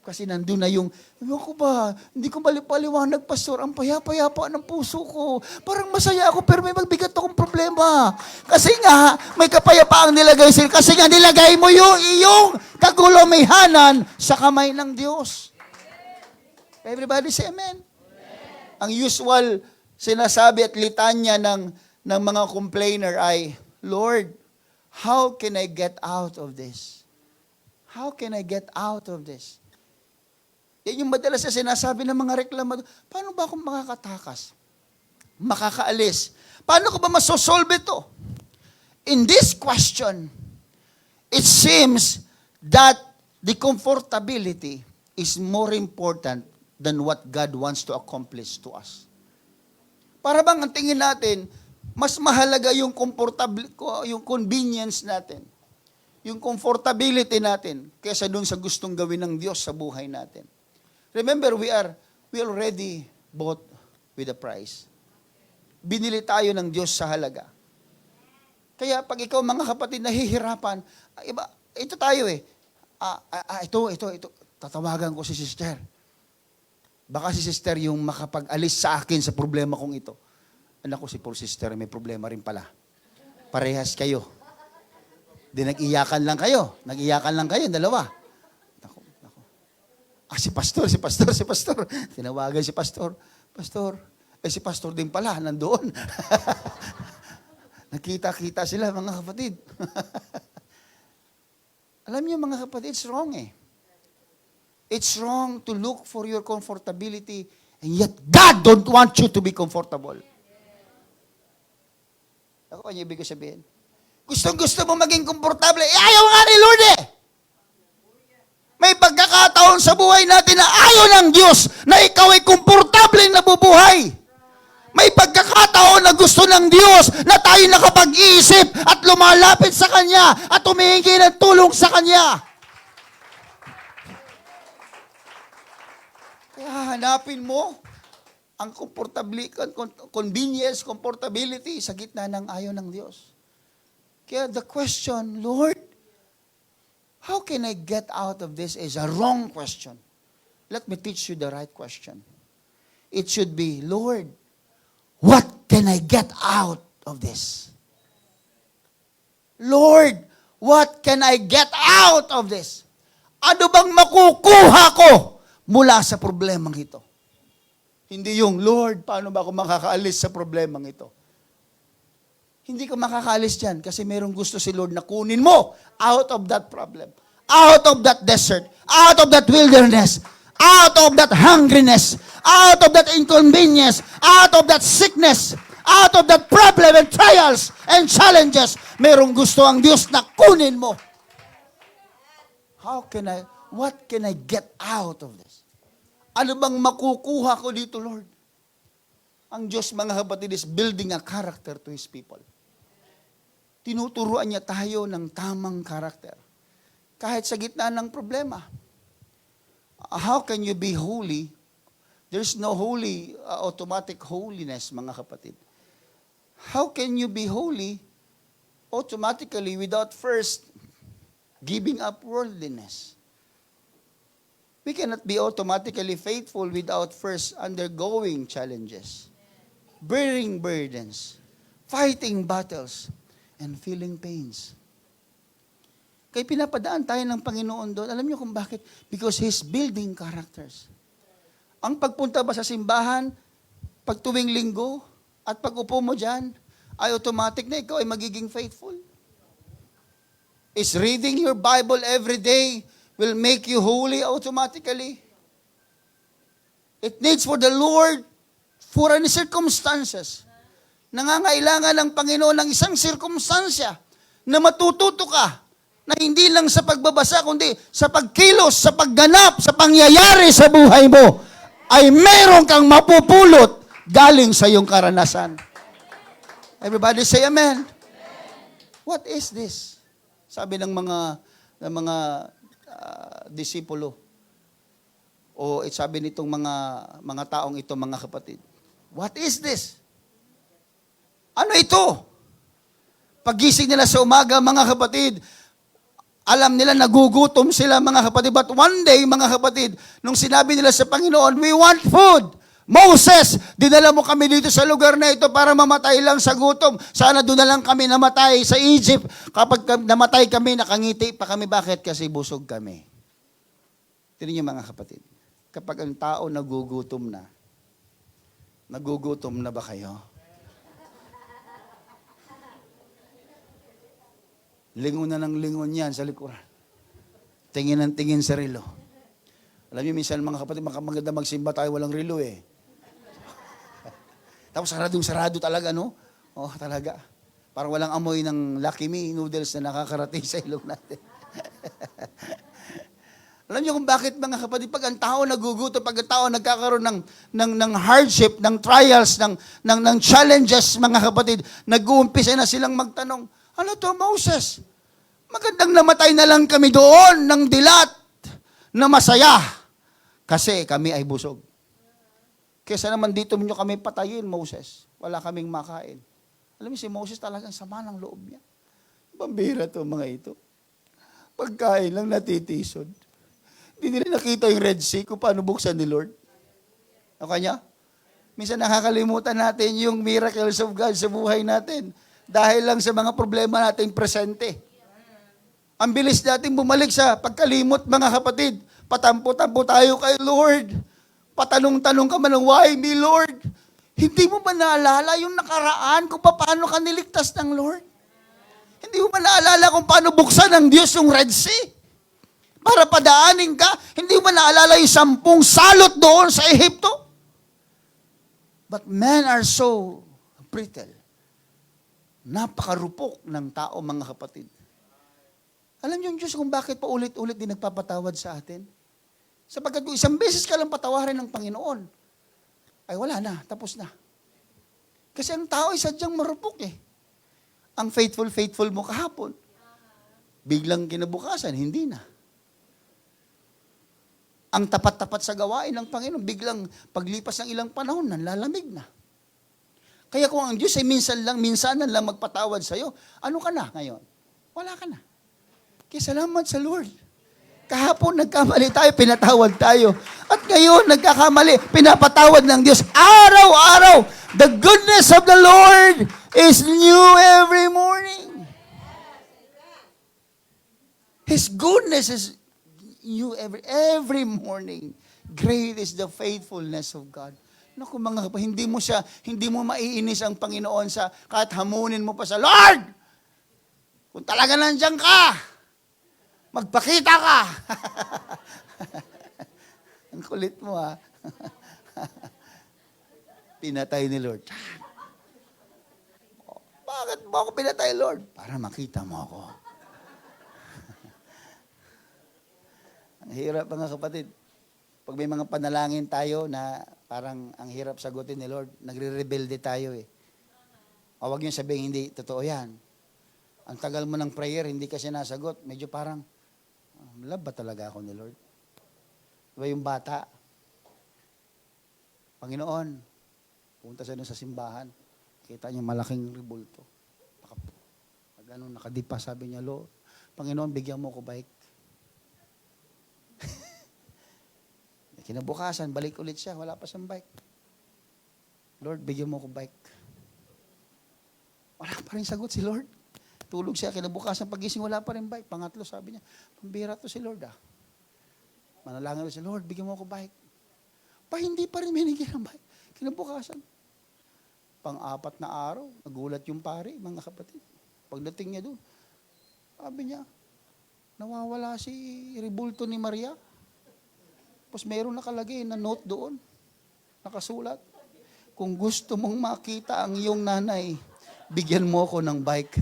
Kasi nandun na yung, ko ba, hindi ko paliwanag, pastor, ang payapa-yapa ng puso ko. Parang masaya ako, pero may magbigat akong problema. Kasi nga, may kapayapaang nilagay sila. Kasi nga, nilagay mo yung iyong kagulamihanan sa kamay ng Diyos. Everybody say amen. Ang usual sinasabi at litanya ng mga complainer ay, Lord, how can I get out of this? How can I get out of this? Yan yung madalas na sinasabi ng mga reklamador. Paano ba ako makakatakas? Makakaalis? Paano ko ba masosolve ito? In this question, it seems that the comfortability is more important than what God wants to accomplish to us. Para bang ang tingin natin, mas mahalaga yung yung convenience natin, yung comfortability natin, kaysa dun sa gustong gawin ng Diyos sa buhay natin. Remember, we already bought with a price. Binili tayo ng Diyos sa halaga. Kaya pag ikaw, mga kapatid, nahihirapan, ito tayo ito, tatawagan ko si sister. Baka si sister yung makapag-alis sa akin sa problema kong ito. Anak ko, si poor sister, may problema rin pala. Parehas kayo. Di nag-iyakan lang kayo, dalawa. Naku. Si pastor. Tinawagan si pastor. Pastor, si pastor din pala, nandoon. Nakita-kita sila, mga kapatid. Alam niyo, mga kapatid, it's wrong It's wrong to look for your comfortability, and yet God don't want you to be comfortable. Ako, ano ibig sabihin? Gusto mo maging komportable, ayaw nga ni Lord May pagkakataon sa buhay natin na ayaw ng Diyos na ikaw ay komportable na bubuhay. May pagkakataon na gusto ng Diyos na tayo nakapag-iisip at lumalapit sa Kanya at humihingi ng tulong sa Kanya. Kaya hanapin mo ang convenience, comfortability sa gitna ng ayaw ng Diyos. Kaya the question, Lord, how can I get out of this is a wrong question. Let me teach you the right question. It should be, Lord, what can I get out of this? Lord, what can I get out of this? Ano bang makukuha ko mula sa problemang ito? Hindi yung, Lord, paano ba ako makakaalis sa problemang ito? Hindi ka makakaalis dyan kasi mayroong gusto si Lord na kunin mo out of that problem, out of that desert, out of that wilderness, out of that hungriness, out of that inconvenience, out of that sickness, out of that problem and trials and challenges. Mayroong gusto ang Diyos na kunin mo. What can I get out of this? Ano bang makukuha ko dito, Lord? Ang Diyos, mga kapatid, is building a character to His people. Tinuturuan niya tayo ng tamang karakter. Kahit sa gitna ng problema. How can you be holy? There's no automatic holiness, mga kapatid. How can you be holy automatically without first giving up worldliness? We cannot be automatically faithful without first undergoing challenges, bearing burdens, fighting battles, and feeling pains. Kaya pinapadaan tayo ng Panginoon doon. Alam niyo kung bakit? Because He's building characters. Ang pagpunta ba sa simbahan, pag tuwing linggo, at pag upo mo dyan, ay automatic na ikaw ay magiging faithful. Is reading your Bible every day will make you holy automatically. It needs for the Lord for any circumstances. Nangangailangan ng Panginoon ng isang sirkumstansya na matututo ka na hindi lang sa pagbabasa, kundi sa pagkilos, sa pagganap, sa pangyayari sa buhay mo, ay meron kang mapupulot galing sa iyong karanasan. Everybody say amen. What is this? Sabi ng mga disipulo, o sabi nitong mga taong ito, mga kapatid, what is this? Ano ito? Pagising nila sa umaga, mga kapatid, alam nila nagugutom sila, mga kapatid. But one day, mga kapatid, nung sinabi nila sa Panginoon, we want food. Moses, dinala mo kami dito sa lugar na ito para mamatay lang sa gutom. Sana doon na lang kami namatay sa Egypt. Kapag namatay kami, nakangiti pa kami. Bakit? Kasi busog kami. Tignan niyo, mga kapatid. Kapag ang tao nagugutom na ba kayo? Lingon na ng lingon yan sa likuran. Tingin ng tingin sa relo. Alam niyo, minsan mga kapatid, maganda magsimba tayo, walang relo eh. Tapos sarado talaga, no? Oh, talaga. Parang walang amoy ng Lucky Me noodles na nakakarating sa ilong natin. Alam niyo kung bakit, mga kapatid, pag ang tao nagugutom, pag ang tao nagkakaroon ng hardship, ng trials, ng challenges, mga kapatid, nag-uumpisa na silang magtanong, ano to, Moses? Magandang namatay na lang kami doon ng dilat na masaya kasi kami ay busog. Kesa naman dito nyo kami patayin, Moses. Wala kaming makain. Alam niyo, si Moses talagang sama ng loob niya. Pambira to mga ito. Pagkain lang natitisod. Hindi nila nakita yung Red Sea kung paano buksan ni Lord. O kanya? Minsan nakakalimutan natin yung miracles of God sa buhay natin dahil lang sa mga problema nating presente. Ang bilis natin bumalik sa pagkalimot, mga kapatid. Patampo-tampo tayo kay Lord. Patanong-tanong ka man ng, why me, Lord? Hindi mo ba naalala yung nakaraan kung paano ka niligtas ng Lord? Hindi mo ba naalala kung paano buksan ng Diyos yung Red Sea? Para padaanin ka? Hindi mo ba naalala yung 10 salot doon sa Ehipto? But men are so brittle. Napakarupok ng tao, mga kapatid. Alam niyo yung Diyos kung bakit pa ulit-ulit din nagpapatawad sa atin? Sapagkat kung isang beses ka lang patawarin ng Panginoon, ay wala na, tapos na. Kasi ang tao ay sadyang marupok eh. Ang faithful mo kahapon, biglang kinabukasan, hindi na. Ang tapat-tapat sa gawain ng Panginoon, biglang paglipas ng ilang panahon, nanlalamig na. Kaya kung ang Diyos ay minsanan lang magpatawad sa'yo, ano ka na ngayon? Wala ka na. Kaya salamat sa Lord. Kahapon nagkamali tayo, pinatawad tayo. At ngayon, nagkakamali, pinapatawad ng Diyos. Araw-araw, the goodness of the Lord is new every morning. His goodness is new every morning. Great is the faithfulness of God. Naku mga kapatid, hindi mo maiinis ang Panginoon sa kahit hamunin mo pa sa Lord. Kung talaga nandiyan ka, magpakita ka. Ang kulit mo ha. Pinatay ni Lord. Bakit mo ako pinatay, Lord? Para makita mo ako. Ang hirap mga kapatid. Pag may mga panalangin tayo na parang ang hirap sagutin ni Lord, nagre-rebelde tayo eh. O wag niyo sabihin, hindi, totoo yan. Ang tagal mo ng prayer, hindi kasi nasagot. Medyo parang, love ba talaga ako ni Lord? Diba yung bata? Panginoon, punta siya sa simbahan. Kita niya malaking ribulto. Nakadipa, sabi niya, Lord, Panginoon, bigyan mo ko bike. Kinabukasan, balik ulit siya, wala pa siyang bike. Lord, bigyan mo ko bike. Wala pa rin sagot si Lord. Tulog siya, kinabukasan pagising, wala pa rin bike. Pangatlo, sabi niya, pambira to si Lord Manalangin si Lord, bigyan mo ako bike. Hindi pa rin binigyan ng bike. Kinabukasan. Pang-apat na araw, nagulat yung pare, mga kapatid. Pagdating niya doon, sabi niya, nawawala si Rebulto ni Maria. Tapos meron nakalagay na note doon, nakasulat, kung gusto mong makita ang iyong nanay, bigyan mo ako ng bike.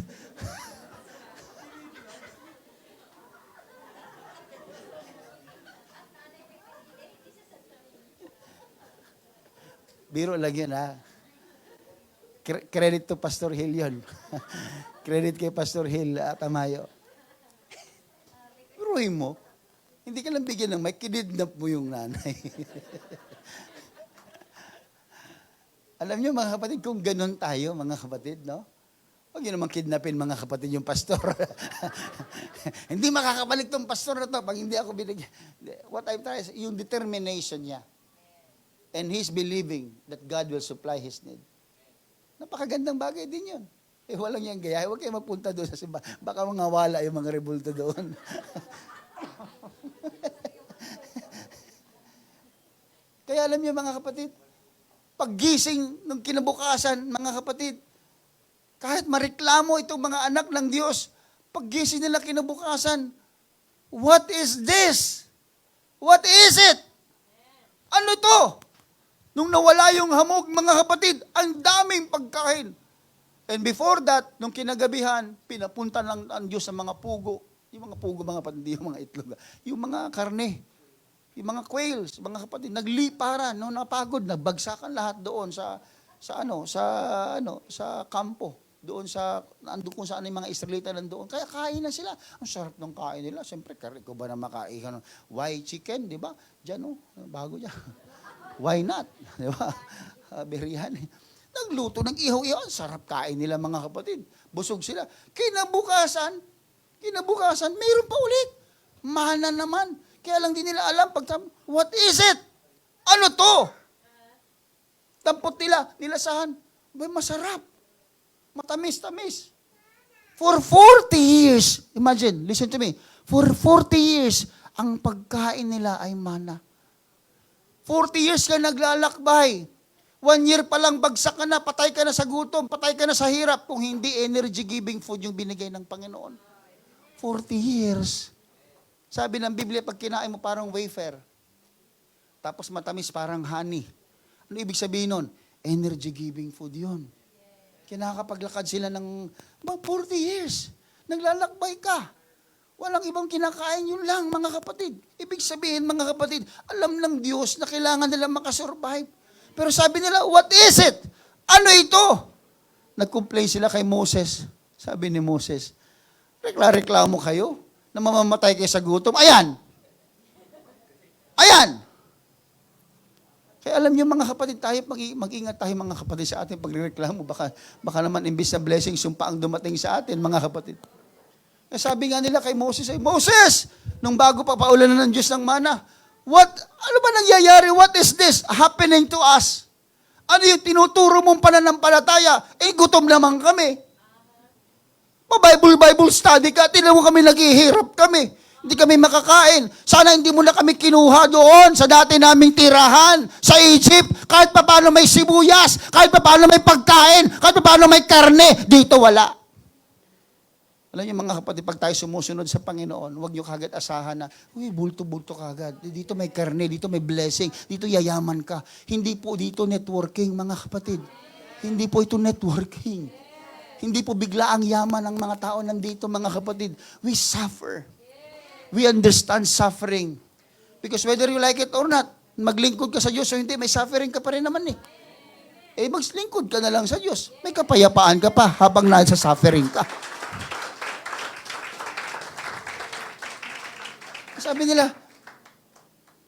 Biro lang yun, ha? Credit to Pastor Hill yun. Credit kay Pastor Hill Tamayo. Biruin mo, hindi ka lang bigyan ng mic, kinidnap mo yung nanay. Alam niyo mga kapatid, kung ganun tayo mga kapatid, no? Huwag niyo naman kidnapin mga kapatid yung pastor. Hindi makakabalik tong pastor na to pag hindi ako binigyan. What I'm trying is, yung determination niya. And he's believing that God will supply his need. Napakagandang bagay din yun. Walang yung gaya. Huwag kayo magpunta doon sa simbahan. Baka mga wala yung mga rebulto doon. Kaya alam niyo mga kapatid, paggising ng kinabukasan, mga kapatid, kahit mareklamo itong mga anak ng Diyos, paggising nila kinabukasan, what is this? What is it? Ano to? Nung nawala yung hamog, mga kapatid, ang daming pagkain. And before that, nung kinagabihan, pinapunta lang ang Diyos sa mga pugo. Yung mga pugo, mga kapatid, yung mga itlog. Yung mga karne. Yung mga quails, mga kapatid, nagliparan, no, napagod, nagbagsakan lahat doon sa kampo. Doon andun kung saan yung mga Israelita nandoon. Kaya kain na sila. Ang sarap ng kain nila. Siyempre, ko ba na makain? Why chicken, di ba? Diyan, bago dyan. Why not? Di ba? Biryani. Nagluto ng ihaw-ihaw. Ang sarap kain nila, mga kapatid. Busog sila. Kinabukasan, mayroon pa ulit. Mana naman. Kaya lang din nila alam, what is it? Ano to? Tampot nila, nilasahan. Masarap. Matamis-tamis. For 40 years, imagine, listen to me, for 40 years, ang pagkain nila ay mana. 40 years ka naglalakbay. 1 year pa lang bagsak ka na, patay ka na sa gutom, patay ka na sa hirap, kung hindi energy-giving food yung binigay ng Panginoon. 40 years. Sabi ng Biblia, pag kinain mo parang wafer, tapos matamis parang honey. Ano ibig sabihin nun? Energy-giving food yun. Kinakapaglakad sila ng 40 years. Naglalakbay ka. Walang ibang kinakain, yun lang, mga kapatid. Ibig sabihin, mga kapatid, alam ng Diyos na kailangan nila makasurvive. Pero sabi nila, what is it? Ano ito? Nag-complain sila kay Moses. Sabi ni Moses, reklamo kayo na mamamatay kayo sa gutom. Ayan! Kaya alam niyo mga kapatid, tayo mag-ingat tayo mga kapatid sa ating pagrereklamo. Baka naman imbis na blessing, sumpa ang dumating sa atin, mga kapatid. Sabi nga nila kay Moses, Moses, nung bago pa paulanan ng Diyos ng mana, ano ba nangyayari? What is this happening to us? Ano yung tinuturo mong pananampalataya? Gutom naman kami. Pa-Bible study ka, tinan mo kami, naghihirap kami. Hindi kami makakain. Sana hindi mo na kami kinuha doon sa dati naming tirahan sa Egypt. Kahit pa paano may sibuyas, kahit pa paano may pagkain, kahit pa paano may karne, dito wala. Alam niyo mga kapatid, pag tayo sumusunod sa Panginoon, huwag niyo kagad asahan na, bulto-bulto kagad. Dito may karne, dito may blessing, dito yayaman ka. Hindi po dito networking, mga kapatid. Hindi po ito networking. Hindi po bigla ang yaman ng mga tao nandito, mga kapatid. We suffer. We understand suffering. Because whether you like it or not, maglingkod ka sa Diyos o hindi, may suffering ka pa rin naman maglingkod ka na lang sa Diyos. May kapayapaan ka pa habang nasa suffering ka. Sabi nila,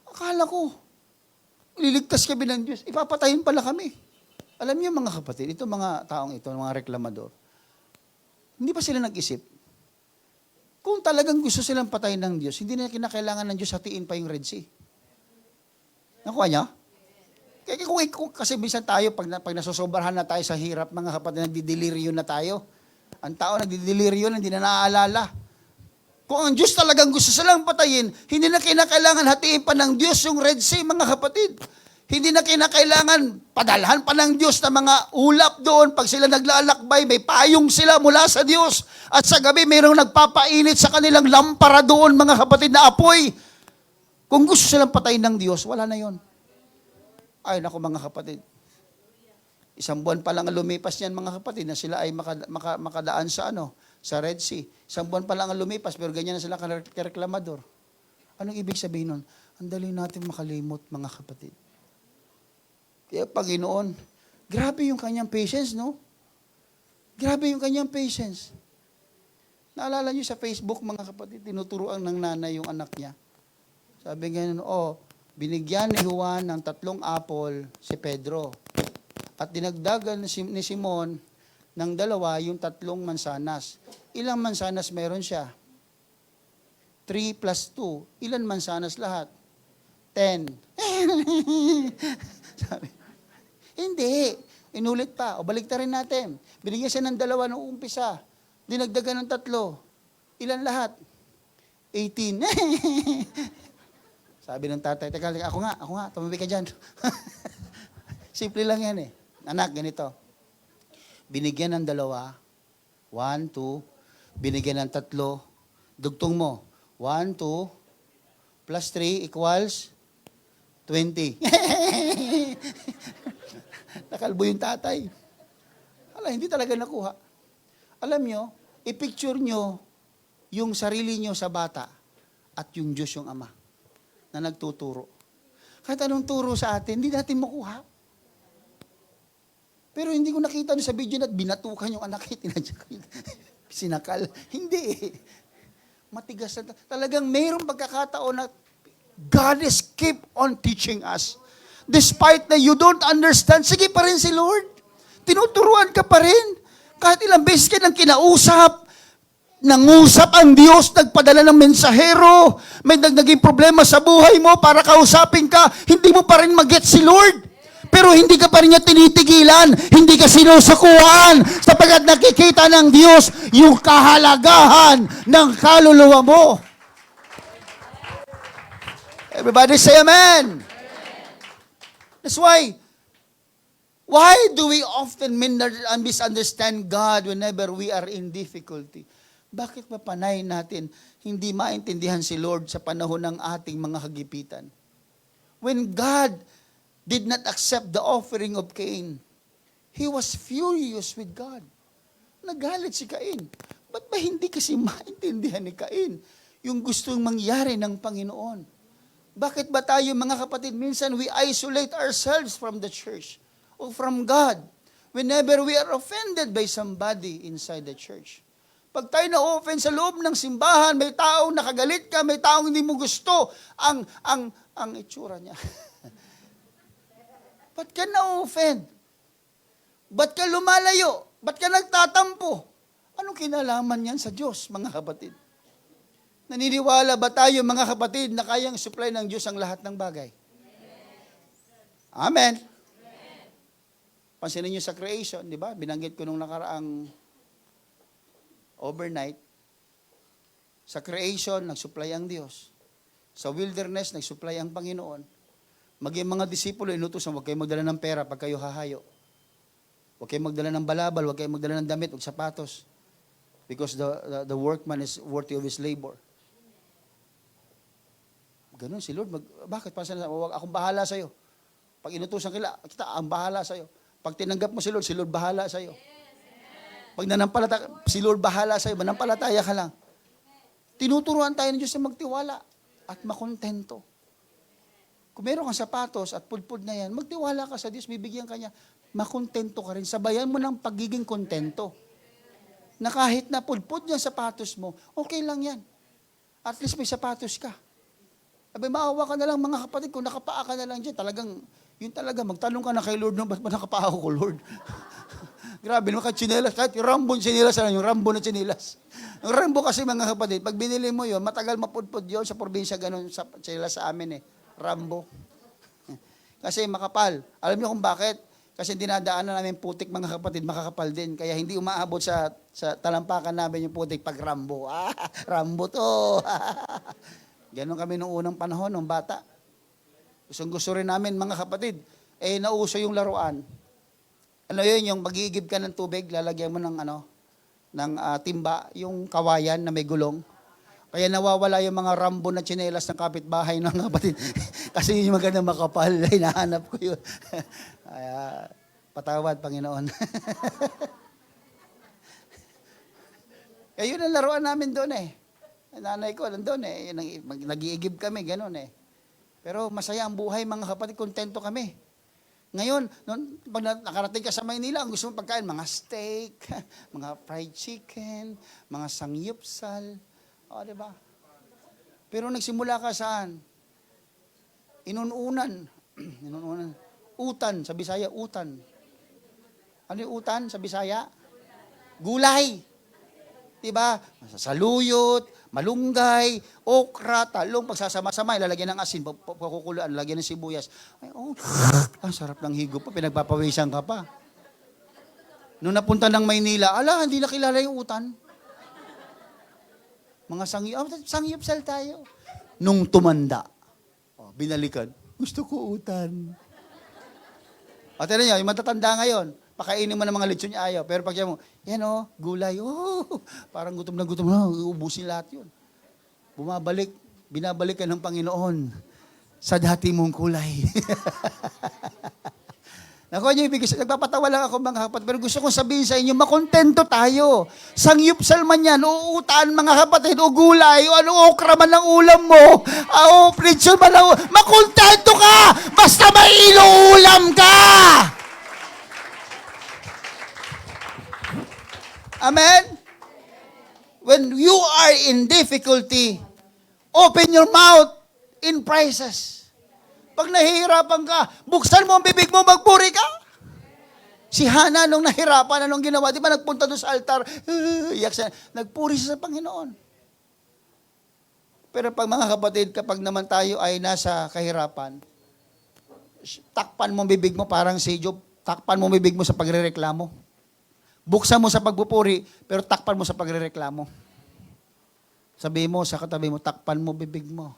akala ko, liligtas kami ng Diyos, ipapatayin pala kami. Alam niyo mga kapatid, itong mga taong ito, mga reklamador, hindi pa sila nag-isip. Kung talagang gusto silang patayin ng Diyos, hindi na kinakailangan ng Diyos hatiin pa yung Red Sea. Nakuha niya? Kasi minsan tayo, pag nasosobrahan na tayo sa hirap, mga kapatid, nagdideliryo na tayo. Ang tao nagdideliryo na hindi na naaalala. Kung ang Diyos talagang gusto silang patayin, hindi na kinakailangan hatiin pa ng Diyos yung Red Sea, mga kapatid. Hindi na kinakailangan padalhan pa ng Diyos na mga ulap doon. Pag sila naglalakbay, may payong sila mula sa Diyos. At sa gabi, mayroong nagpapainit sa kanilang lampara doon, mga kapatid, na apoy. Kung gusto silang patayin ng Diyos, wala na yon. Ay, naku mga kapatid. Isang buwan pa lang ang lumipas niyan, mga kapatid, na sila ay makadaan sa Red Sea. Isang buwan pa lang ang lumipas, pero ganyan na sila kareklamador. Anong ibig sabihin nun? Ang dali natin makalimot, mga kapatid. Kaya Panginoon, grabe yung kanyang patience, no? Grabe yung kanyang patience. Naalala niyo sa Facebook, mga kapatid, tinuturuan ng nanay yung anak niya. Sabi ganyan, binigyan ni Juan ng 3 apple si Pedro. At dinagdagan ni Simon ng 2 yung 3 mansanas. Ilang mansanas meron siya? 3 plus 2. Ilan mansanas lahat? 10. Sabi, hindi. Inulit pa. O balik rin natin. Binigyan siya ng 2 nung umpisa. Dinagdagan ng 3. Ilan lahat? 18. Sabi ng tatay, teka, ako nga, tumabi ka dyan. Simple lang yan eh. Anak, ganito. Binigyan ng 2, 1, 2, binigyan ng 3, dugtong mo, 1, 2, plus 3 equals 20. Nakalbo yung tatay. Hindi talaga nakuha. Alam nyo, i-picture nyo yung sarili nyo sa bata at yung Diyos yung Ama na nagtuturo. Kahit anong turo sa atin, hindi natin makuha. Pero hindi ko nakita sa video na binatukan yung anak niya, sinakal. Hindi. Matigas na. Talagang mayroong pagkakataon na God is keep on teaching us. Despite na you don't understand, sige pa rin si Lord. Tinuturuan ka pa rin. Kahit ilang beses ka nang kinausap, nangusap ang Diyos, nagpadala ng mensahero, may naging problema sa buhay mo para kausapin ka, hindi mo pa rin mag-get si Lord. Pero hindi ka pa rin niya tinitigilan, hindi ka sinusukuan, sapagkat nakikita ng Diyos yung kahalagahan ng kaluluwa mo. Everybody say amen. That's why do we often misunderstand God whenever we are in difficulty? Bakit ba panay natin hindi maintindihan si Lord sa panahon ng ating mga kagipitan? When God did not accept the offering of Cain, he was furious with God. Nagalit si Cain. Ba't ba hindi kasi maintindihan ni Cain yung gustong mangyari ng Panginoon? Bakit ba tayo, mga kapatid, minsan we isolate ourselves from the church o from God whenever we are offended by somebody inside the church? Pag tayo na-offend sa loob ng simbahan, may taong nakagalit ka, may taong hindi mo gusto ang itsura niya. Ba't ka na-offend? Ba't ka lumalayo? Ba't ka nagtatampo? Anong kinalaman yan sa Diyos, mga kapatid? Naniniwala ba tayo, mga kapatid, na kayang supply ng Diyos ang lahat ng bagay? Amen. Pansinin niyo sa creation, di ba? Binanggit ko nung nakaraang overnight. Sa creation, nag-supply ang Diyos. Sa wilderness, nag-supply ang Panginoon. Maging mga disipulo, inutusan, huwag kayong magdala ng pera pag kayo hahayo. Huwag kayong magdala ng balabal, huwag kayong magdala ng damit, huwag sapatos. Because the workman is worthy of his labor. Ganun si Lord. Bakit? Huwag akong bahala sa'yo. Pag inutusan kita, ang bahala sa'yo. Pag tinanggap mo si Lord bahala sa'yo. Pag nanampalataya, si Lord bahala sa'yo, manampalataya ka lang. Tinuturuan tayo ng Diyos na magtiwala at makontento. Kung meron kang sapatos at pudpud na yan, magtiwala ka sa Diyos, bibigyan ka niya, makontento ka rin. Sabayan mo ng pagiging kontento. Na kahit na pudpud yung sapatos mo, okay lang yan. At least may sapatos ka. Sabi, maawa ka na lang mga kapatid, kung nakapaa ka na lang dyan, talagang, yun talaga, magtanong ka na kay Lord, ba't ba nakapaa ko, Lord? Grabe, naman chinelas, kahit yung Rambo chinelas, yung Rambo na chinelas. Yung Rambo kasi mga kapatid, pag binili mo yun, matagal mapudpud yun sa probinsya, ganun sa chinelas sa amin Rambo. Kasi makapal. Alam niyo kung bakit? Kasi dinadaanan namin putik mga kapatid, makakapal din. Kaya hindi umaabot sa Sa talampakan namin yung putik pag Rambo. Rambo to. Ganon kami nung unang panahon, nung bata. Gusto rin namin, mga kapatid, nauso yung laruan. Ano yun, yung mag-iigib ka ng tubig, lalagyan mo ng timba, yung kawayan na may gulong. Kaya nawawala yung mga Rambo na tsinelas ng kapitbahay ng kapatid. Kasi yung maganda makapal, hinahanap ko yun. Kaya, patawad, Panginoon. Yun ang laruan namin doon Nanay ko, nandun nag-iigib kami, ganun Pero masaya ang buhay, mga kapatid, kontento kami. Ngayon, pag nakarating ka sa Maynila, ang gusto mong pagkain, mga steak, mga fried chicken, mga sangyupsal. Di ba? Pero nagsimula ka saan? Inununan. Inununan. Utan, sa Bisaya, utan. Ano yung utan sa Bisaya? Gulay. Diba? Saluyot, malunggay, okra, talong, pagsasama-sama, ilalagyan ng asin, pakukuluan, lalagyan ng sibuyas. Ang sarap ng higop pa, pinagpapawisan ka pa. Nung napunta ng Maynila, hindi nakilala yung utan. Mga sangyupsal tayo. Nung tumanda, binalikan, gusto ko utan. Tignan niyo, yung matatanda ngayon, pakainin mo ng mga lechon niya ayaw. Pero pag mo, yan gulay, parang gutom na, uubusin lahat yun. Binabalik ka ng Panginoon sa dati mong kulay. Naku, nagpapatawa lang ako, mga kapatid, pero gusto kong sabihin sa inyo, makontento tayo. Sangyupsal man yan, o utaan, mga kapatid, o gulay, o okra man ang ulam mo, o lechon man ang makontento ka! Basta may inuulam ka! Amen? When you are in difficulty, open your mouth in praises. Pag nahihirapan ka, buksan mo ang bibig mo, magpuri ka. Si Hana, nung nahirapan, anong ginawa? Di ba nagpunta doon sa altar, iyak siya, nagpuri siya sa Panginoon. Pero pag mga kapatid, kapag naman tayo ay nasa kahirapan, takpan mo ang bibig mo, parang si Job, takpan mo ang bibig mo sa pagrereklamo. Buksan mo sa pagpupuri, pero takpan mo sa pagrereklamo. Sabi mo sa katabi mo, takpan mo bibig mo.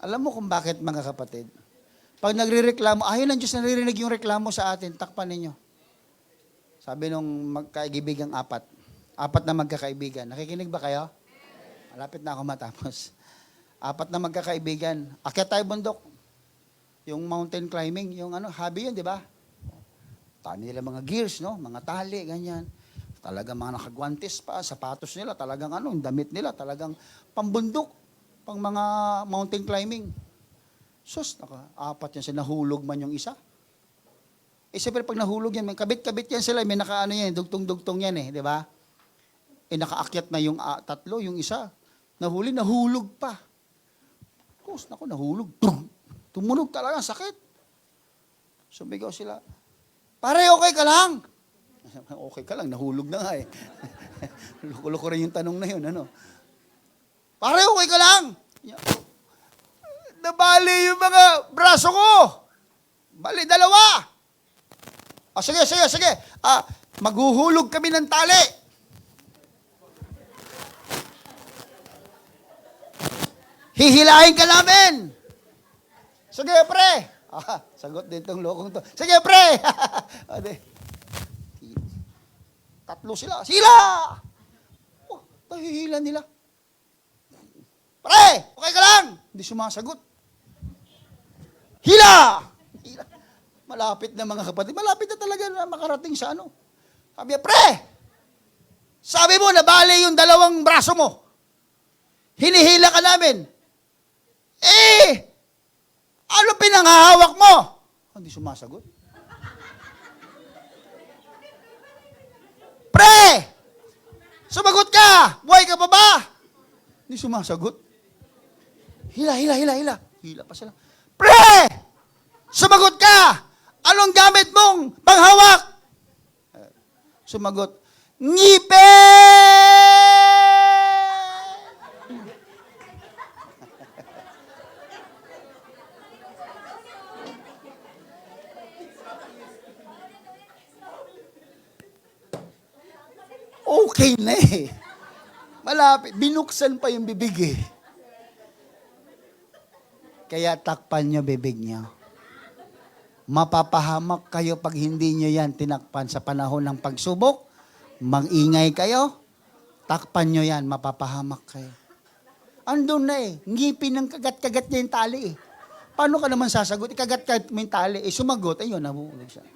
Alam mo kung bakit, mga kapatid? Pag nagrereklamo, ayaw ng Diyos naririnig yung reklamo sa atin, takpan ninyo. Sabi nung magkaibigang apat na magkakaibigan. Nakikinig ba kayo? Malapit na ako matapos. 4 na magkakaibigan. Akyat tayo bundok. Yung mountain climbing, yung hobby yun, di ba? Tani nila mga gears, no? Mga tali, ganyan. Talagang mga nakagwantes pa, sapatos nila, talagang damit nila, talagang pambundok. Pang mga mountain climbing. Sus, 4 yan sila, nahulog man yung isa. Siyempre pag nahulog yan, may kabit-kabit yan sila, may dugtong-dugtong yan di ba? Nakaakyat na yung 3, yung isa. Nahulog pa. Sus, nahulog. Tumunog talaga, sakit. Sumigaw sila, pare, okay ka lang? Okay ka lang, nahulog na nga Loko-loko rin yung tanong na yun, Pare, okay ka lang? Nabali yung mga braso ko. Bali, 2. Sige. Maghuhulog kami ng tali. Hihilahin ka namin. Sige, pre. Sagot din tong lokong to. Sige, pre. 3 sila. Hihila nila. Pre, okay ka lang? Hindi sumasagot. Hila! Malapit na, mga kapatid. Malapit na talaga na makarating sa Sabi niya, pre! Sabi mo, nabali yung 2 braso mo. Hinihila ka namin. Ano pinanghahawak mo? Hindi sumasagot. Pre! Sumagot ka! Buhay ka pa ba? Hindi sumasagot. Hila. Hila pa sila. Pre! Sumagot ka! Anong gamit mong panghawak? Sumagot, ngipin! Okay na eh. Malapit. Binuksan pa yung bibig eh. Kaya takpan nyo bibig nyo. Mapapahamak kayo pag hindi nyo yan tinakpan sa panahon ng pagsubok. Mag-ingay kayo. Takpan nyo yan, mapapahamak kayo. Andun na eh. Ngipin ng kagat-kagat niya yung tali eh. Paano ka naman sasagot? Ikagat-kagat mo yung tali. Eh, sumagot. Ayun, nabuulig siya.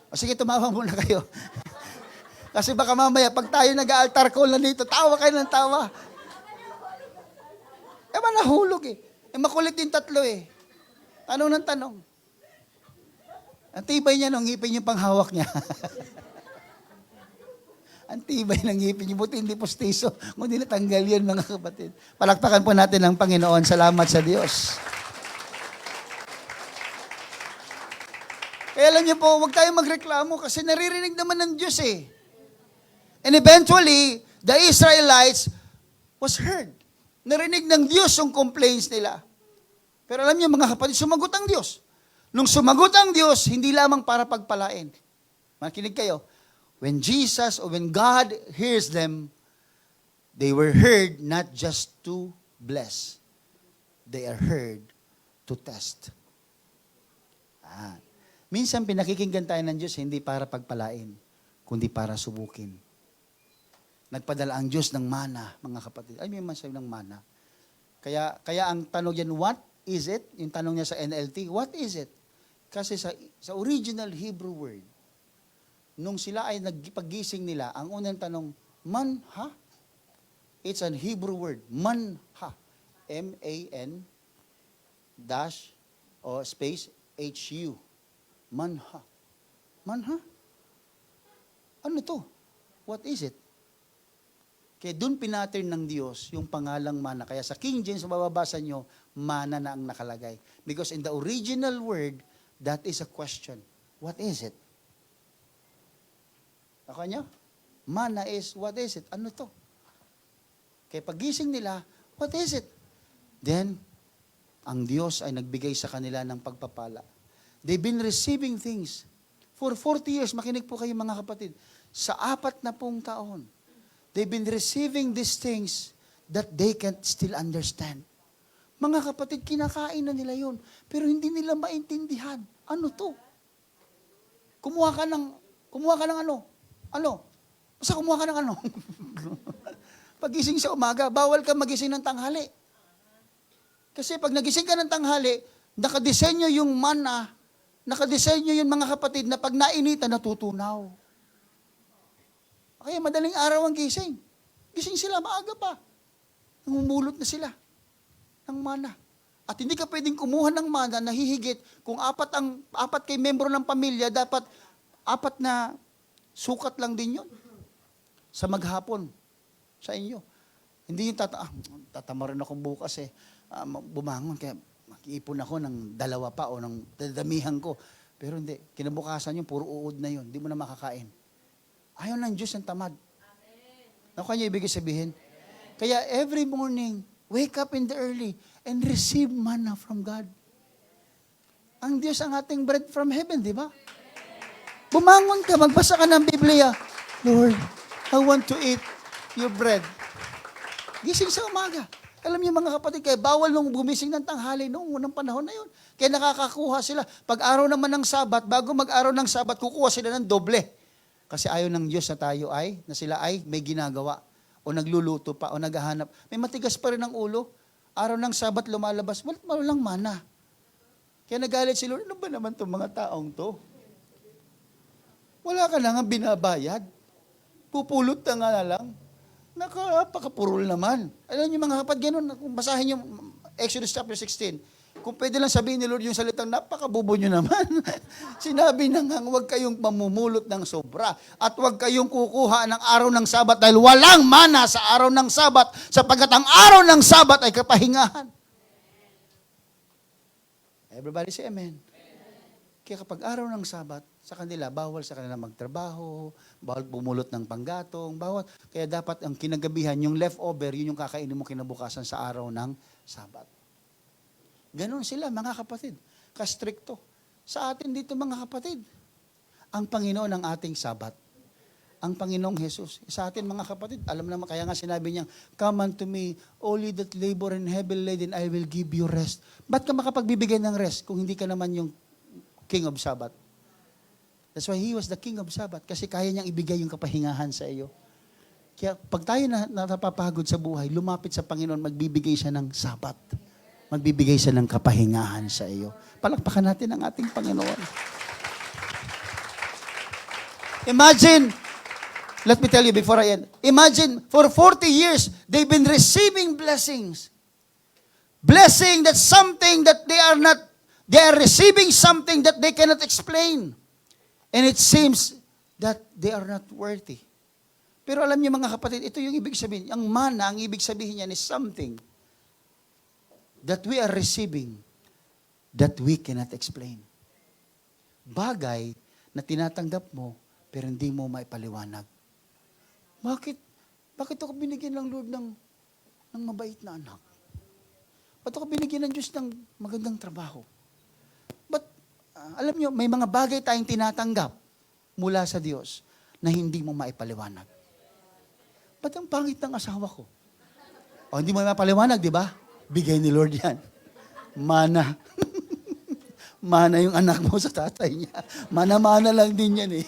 O sige, tumawa muna kayo. Kasi baka mamaya, pag tayo nag-altar call na dito, tawa kayo ng tawa. Eh, nahulog eh. Eh, makulit yung tatlo eh. Tanong ng tanong. Ang tibay niya nung ngipin yung panghawak niya. Ang tibay ng ngipin niya. Buti hindi postiso. Kung hindi natanggal yun, mga kapatid. Palakpakan po natin ang Panginoon. Salamat sa Diyos. Kaya alam niyo po, huwag tayong magreklamo kasi naririnig naman ng Diyos eh. And eventually, the Israelites was heard. Narinig ng Diyos yung complaints nila. Pero alam niyo mga kapatid, sumagot ang Diyos. Nung sumagot ang Diyos, hindi lamang para pagpalain. Makinig kayo. When Jesus or when God hears them, they were heard not just to bless. They are heard to test. Minsan pinakikinggan tayo ng Diyos hindi para pagpalain, kundi para subukin. Nagpadala ang Diyos ng mana, mga kapatid. Ay, may masabi ng mana. Kaya ang tanong yan, what is it? Yung tanong niya sa NLT, what is it? Kasi sa original Hebrew word, nung sila ay nagpaggising nila, ang unang tanong, manha? It's an Hebrew word, manha. M-A-N dash o space H-U. Manha. Manha? Ano to? What is it? Kaya doon pinattern ng Diyos yung pangalang mana. Kaya sa King James, mababasa nyo, mana na ang nakalagay. Because in the original word, that is a question. What is it? Ako nyo? Mana is, what is it? Ano to? Kaya pagising nila, what is it? Then, ang Diyos ay nagbigay sa kanila ng pagpapala. They've been receiving things. For 40 years, makinig po kayo mga kapatid, sa 40 taon, they've been receiving these things that they can't still understand. Mga kapatid, kinakain na nila yun, pero hindi nila maintindihan. Ano to? Kumuha ka ng ano? Ano? Basta kumuha ka ng ano? Pagising sa umaga, bawal ka magising ng tanghali. Kasi pag nagising ka ng tanghali, nakadesenyo yung mana, nakadesenyo yung mga kapatid na pag nainitan, natutunaw. Kaya madaling araw ang gising. Gising sila, maaga pa. Namumulot na sila ng mana. At hindi ka pwedeng kumuha ng mana na hihigit kung apat kay membro ng pamilya, dapat 4 na sukat lang din yun. Sa maghapon, sa inyo. Hindi yung tatamarin akong bukas bumangon, kaya makiipon ako ng 2 pa o ng dadamihan ko. Pero hindi, kinabukasan yun, puro uod na yun. Hindi mo na makakain. Ayaw ng Diyos ang tamad. Naku niya ibig sabihin? Kaya every morning, wake up in the early and receive manna from God. Ang Diyos ang ating bread from heaven, di ba? Bumangon ka, magbasa ka ng Biblia. Lord, I want to eat your bread. Gising sa umaga. Alam niyo mga kapatid, kaya bawal nung gumising ng tanghali noong unang panahon na yun. Kaya nakakakuha sila. Pag araw naman ng Sabat, bago mag-araw ng Sabat, kukuha sila ng doble. Kasi ayaw ng Diyos na sila ay may ginagawa. O nagluluto pa, o naghahanap. May matigas pa rin ang ulo. Araw ng Sabat lumalabas, walang mana. Kaya nagalit si Lord, ano ba naman itong mga taong to? Wala ka na nga binabayad. Pupulot na nga lang. Napakapurol naman. Alam niyo mga kapatid, ganun, kung basahin niyo Exodus chapter 16, kung pwede lang sabihin ni Lord yung salitang, napakabubo niyo naman. Sinabi na nga, huwag kayong mamumulot ng sobra at huwag kayong kukuha ng araw ng Sabat dahil walang mana sa araw ng Sabat sapagkat ang araw ng Sabat ay kapahingahan. Everybody say amen. Kaya kapag araw ng Sabat, sa kanila, bawal sa kanila magtrabaho, bawal bumulot ng panggatong, bawal. Kaya dapat ang kinagabihan, yung leftover, yun yung kakainin mo kinabukasan sa araw ng Sabat. Ganon sila, mga kapatid. Kastrikto. Sa atin dito, mga kapatid, ang Panginoon ang ating Sabat. ang Panginoong Jesus. Sa atin mga kapatid, alam naman, kaya nga sinabi niya, come unto me, all ye that labor and heavy laden, I will give you rest. Ba't ka makapagbibigay ng rest kung hindi ka naman yung King of Sabbath? That's why He was the King of Sabbath, kasi kaya niyang ibigay yung kapahingahan sa iyo. Kaya pag tayo napapagod sa buhay, lumapit sa Panginoon, magbibigay siya ng Sabbath. Magbibigay siya ng kapahingahan sa iyo. Palakpakan natin ang ating Panginoon. Imagine, let me tell you before I end. Imagine, for 40 years, they've been receiving blessings. Blessing that's something that they are receiving something that they cannot explain. And it seems that they are not worthy. Pero alam niyo mga kapatid, ito yung ibig sabihin. Ang mana, ang ibig sabihin niyan is something that we are receiving that we cannot explain. Bagay na tinatanggap mo, pero hindi mo maipaliwanag. Bakit? Bakit ako binigyan ng Lord ng mabait na anak? Ba't ako binigyan ng Diyos ng magandang trabaho? Ba't, alam niyo, may mga bagay tayong tinatanggap mula sa Diyos na hindi mo maipaliwanag. Ba't ang pangit ng asawa ko? O, hindi mo maipaliwanag, di ba? Bigay ni Lord yan. Mana. Mana yung anak mo sa tatay niya. Mana-mana lang din yan eh.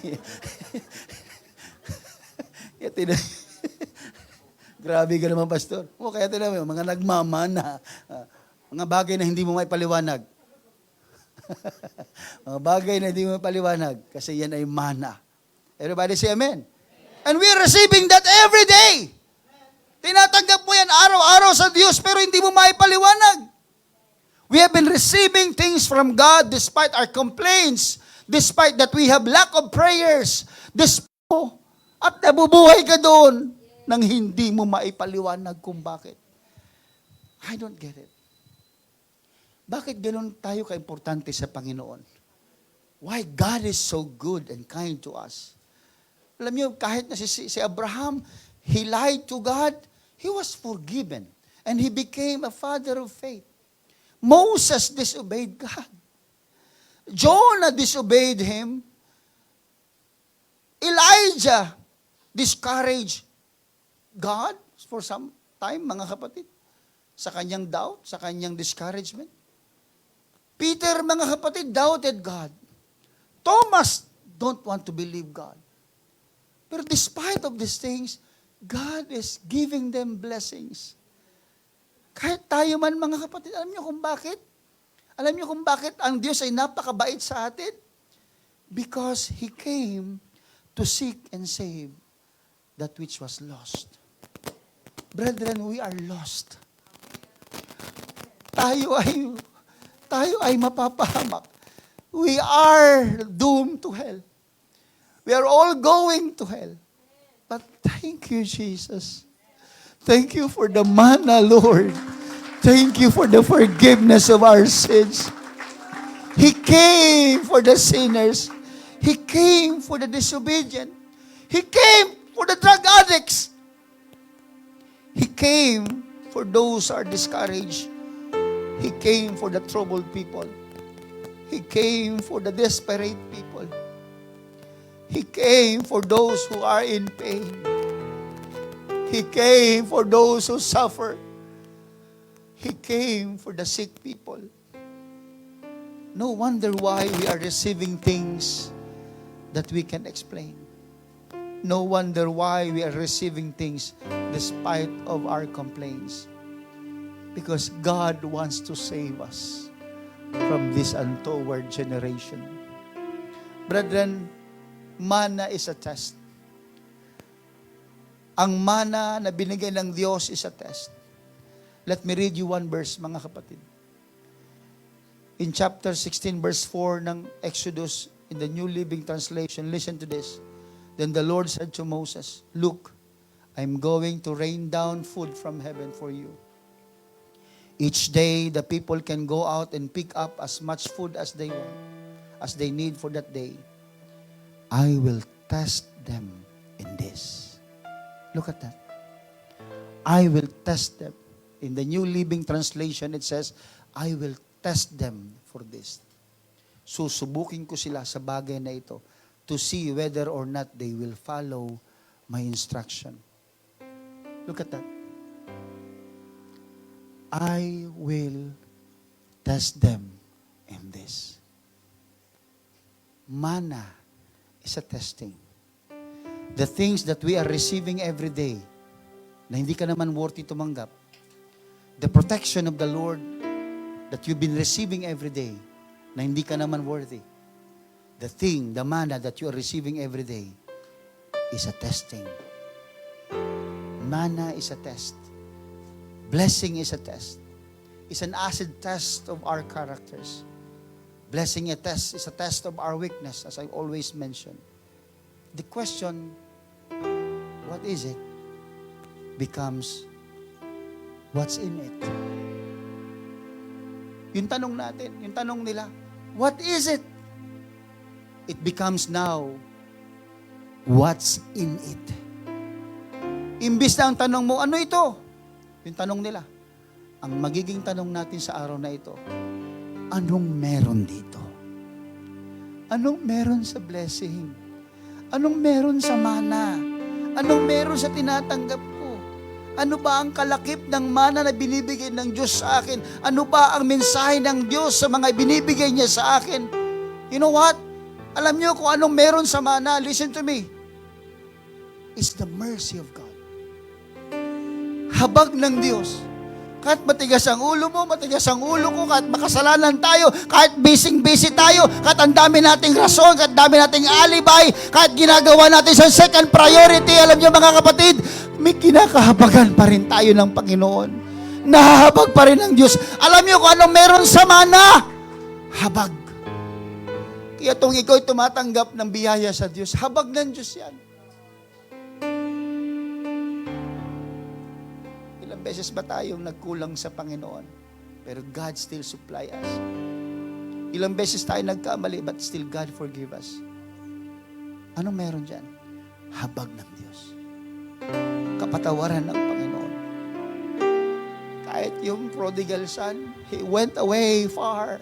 Grabe ka naman, pastor. O, kaya tinawag mo, mga nagmamana. Mga bagay na hindi mo maipaliwanag. Mga bagay na hindi mo maipaliwanag. Kasi yan ay mana. Everybody say amen. And we are receiving that every day. Tinatanggap mo yan araw-araw sa Diyos, pero hindi mo maipaliwanag. We have been receiving things from God despite our complaints, despite that we have lack of prayers, at nabubuhay ka doon nang hindi mo maipaliwanag kung bakit. I don't get it. Bakit ganun tayo kaimportante sa Panginoon? Why God is so good and kind to us? Alam niyo, kahit na si Abraham, he lied to God, he was forgiven. And he became a father of faith. Moses disobeyed God. Jonah disobeyed him. Elijah discouraged God for some time, mga kapatid. Sa kanyang doubt, sa kanyang discouragement. Peter, mga kapatid, doubted God. Thomas don't want to believe God. Pero despite of these things, God is giving them blessings. Kahit tayo man, mga kapatid, alam niyo kung bakit? Alam niyo kung bakit ang Diyos ay napakabait sa atin? Because He came to seek and save that which was lost. Brethren, we are lost. Tayo ay mapapahamak. We are doomed to hell. We are all going to hell. But thank you, Jesus. Thank you for the manna, Lord. Thank you for the forgiveness of our sins. He came for the sinners. He came for the disobedient. He came for the drug addicts. He came for those who are discouraged. He came for the troubled people. He came for the desperate people. He came for those who are in pain. He came for those who suffer. He came for the sick people. No wonder why we are receiving things that we can explain. No wonder why we are receiving things despite of our complaints. Because God wants to save us from this untoward generation. Brethren, mana is a test. Ang mana na binigay ng Diyos is a test. Let me read you one verse, mga kapatid. In chapter 16, verse 4 ng Exodus, in the New Living Translation, listen to this. Then the Lord said to Moses, "Look, I'm going to rain down food from heaven for you. Each day, the people can go out and pick up as much food as they want, as they need for that day. I will test them in this." Look at that. I will test them. In the New Living Translation, it says, I will test them for this. Susubukin ko sila sa bagay na ito to to see whether or not they will follow my instruction. Look at that. I will test them in this. Manna is a testing. The things that we are receiving every day, na hindi ka naman worthy tumanggap, the protection of the Lord that you've been receiving every day, na hindi ka naman worthy, the manna that you are receiving every day, is a testing. Manna is a test. Blessing is a test. It's an acid test of our characters. Blessing is a test of our weakness, as I always mention. The question, what is it, becomes, what's in it? Yung tanong natin, yung tanong nila, what is it? It becomes now, what's in it? Imbis na ang tanong mo, ano ito? Yung tanong nila. Ang magiging tanong natin sa araw na ito, anong meron dito? Anong meron sa blessing? Anong meron sa mana? Anong meron sa tinatanggap ko? Ano ba ang kalakip ng mana na binibigay ng Diyos sa akin? Ano ba ang mensahe ng Diyos sa mga binibigay niya sa akin? You know what? Alam niyo kung anong meron sa mana? Listen to me. It's the mercy of God. Habag ng Diyos. Kahit matigas ang ulo mo, matigas ang ulo ko, kahit makasalanan tayo, kahit busy tayo, kahit ang dami nating rason, kahit dami nating alibay, kahit ginagawa natin sa second priority, alam niyo mga kapatid, may kinakahabagan pa rin tayo ng Panginoon. Nahahabag pa rin ng Diyos. Alam niyo kung anong meron sa mana? Habag. Kaya kung ikaw tumatanggap ng biyaya sa Diyos, habag ng Diyos yan. Ilang beses ba tayong nagkulang sa Panginoon? Pero God still supply us. Ilang beses tayo nagkamali, but still God forgive us. Anong meron dyan? Habag ng Diyos. Kapatawaran ng Panginoon. Kahit yung prodigal son, he went away far.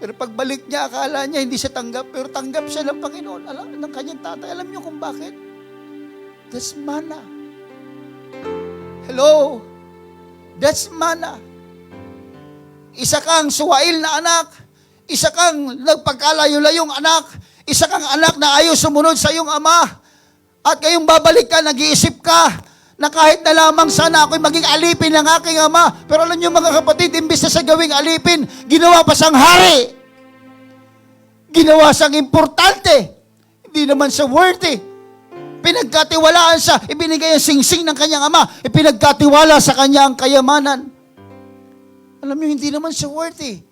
Pero pagbalik niya, akala niya hindi siya tanggap, pero tanggap siya ng Panginoon. Alam, ng kanyang tatay. Alam niyo kung bakit? That's manna. Hello? That's manna. Isa kang suwail na anak. Isa kang nagpagkalayo-layong anak. Isa kang anak na ayaw sumunod sa iyong ama. At ngayong babalik ka, nag-iisip ka na kahit na lamang sana ako'y maging alipin ng aking ama. Pero alam niyo mga kapatid, imbis na sa gawing alipin, ginawa pa siyang hari. Ginawa siyang importante. Hindi naman siya worthy. Pinagkatiwalaan siya. Ibinigay ang singsing ng kanyang ama. Ipinagkatiwala sa kanya ang kayamanan. Alam niyo, hindi naman siya worthy.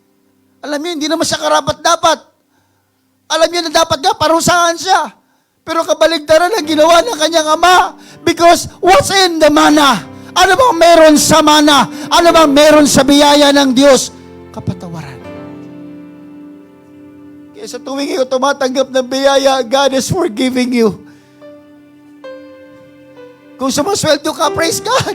Alam niyo, hindi naman siya karapat-dapat. Alam niyo na dapat nga parusahan siya. Pero kabaligtaran ang ginawa ng kanyang ama. Because what's in the manna? Ano bang meron sa manna? Ano bang meron sa biyaya ng Diyos? Kapatawaran. Kaya sa tuwing ikaw tumatanggap ng biyaya, God is forgiving you. Kung sumasweldo ka, praise God.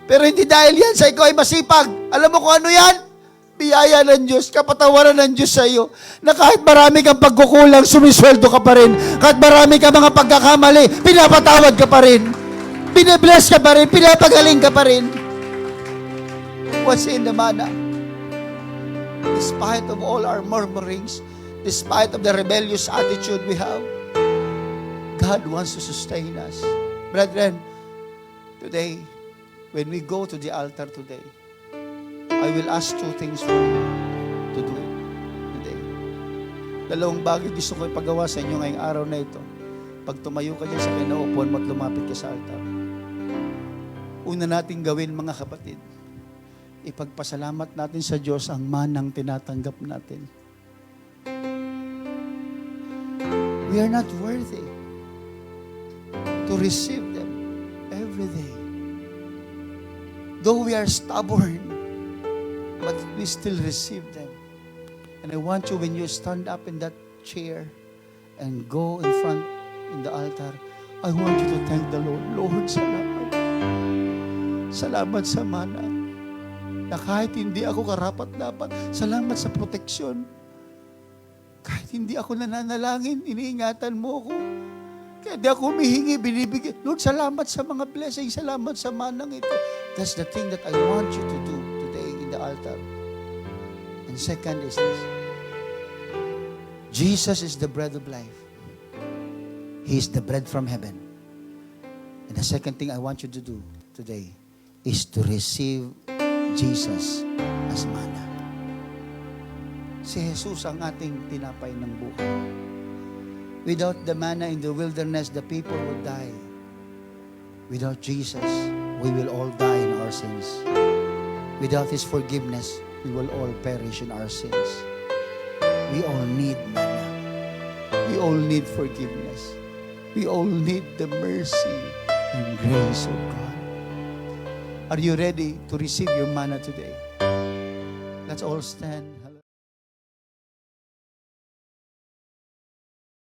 Pero hindi dahil yan sa ikaw ay masipag. Alam mo kung ano yan? Biyaya ng Diyos, kapatawaran ng Diyos sa iyo, na kahit marami kang pagkukulang, sumisweldo ka pa rin. Kahit marami kang mga pagkakamali, pinapatawad ka pa rin. Binibless ka pa rin, pinapagaling ka pa rin. What's in the manna? Despite of all our murmurings, despite of the rebellious attitude we have, God wants to sustain us. Brethren, today, when we go to the altar today, I will ask two things for you to do it today. Dalawang bagay gusto ko ipagawa sa inyo ngayong araw na ito. Pag tumayo ka dyan sa kinaupuan mo at lumapit ka sa altar, una nating gawin mga kapatid, ipagpasalamat natin sa Diyos ang manang tinatanggap natin. We are not worthy to receive them every day. Though we are stubborn, but we still receive them. And I want you, when you stand up in that chair and go in front in the altar, I want you to thank the Lord. Lord, salamat. Salamat sa mana. Na kahit hindi ako karapat-dapat, salamat sa proteksyon. Kahit hindi ako nananalangin, iniingatan mo ako. Kaya di ako humihingi, binibigay. Lord, salamat sa mga blessing, salamat sa manang ito. That's the thing that I want you to do today in the altar. And second is this. Jesus is the bread of life. He is the bread from heaven. And the second thing I want you to do today is to receive Jesus as manna. Si Jesus ang ating tinapay ng buhay. Without the manna in the wilderness, the people would die. Without Jesus, we will all die in our sins. Without His forgiveness, we will all perish in our sins. We all need manna. We all need forgiveness. We all need the mercy and grace of God. Are you ready to receive your manna today? Let's all stand.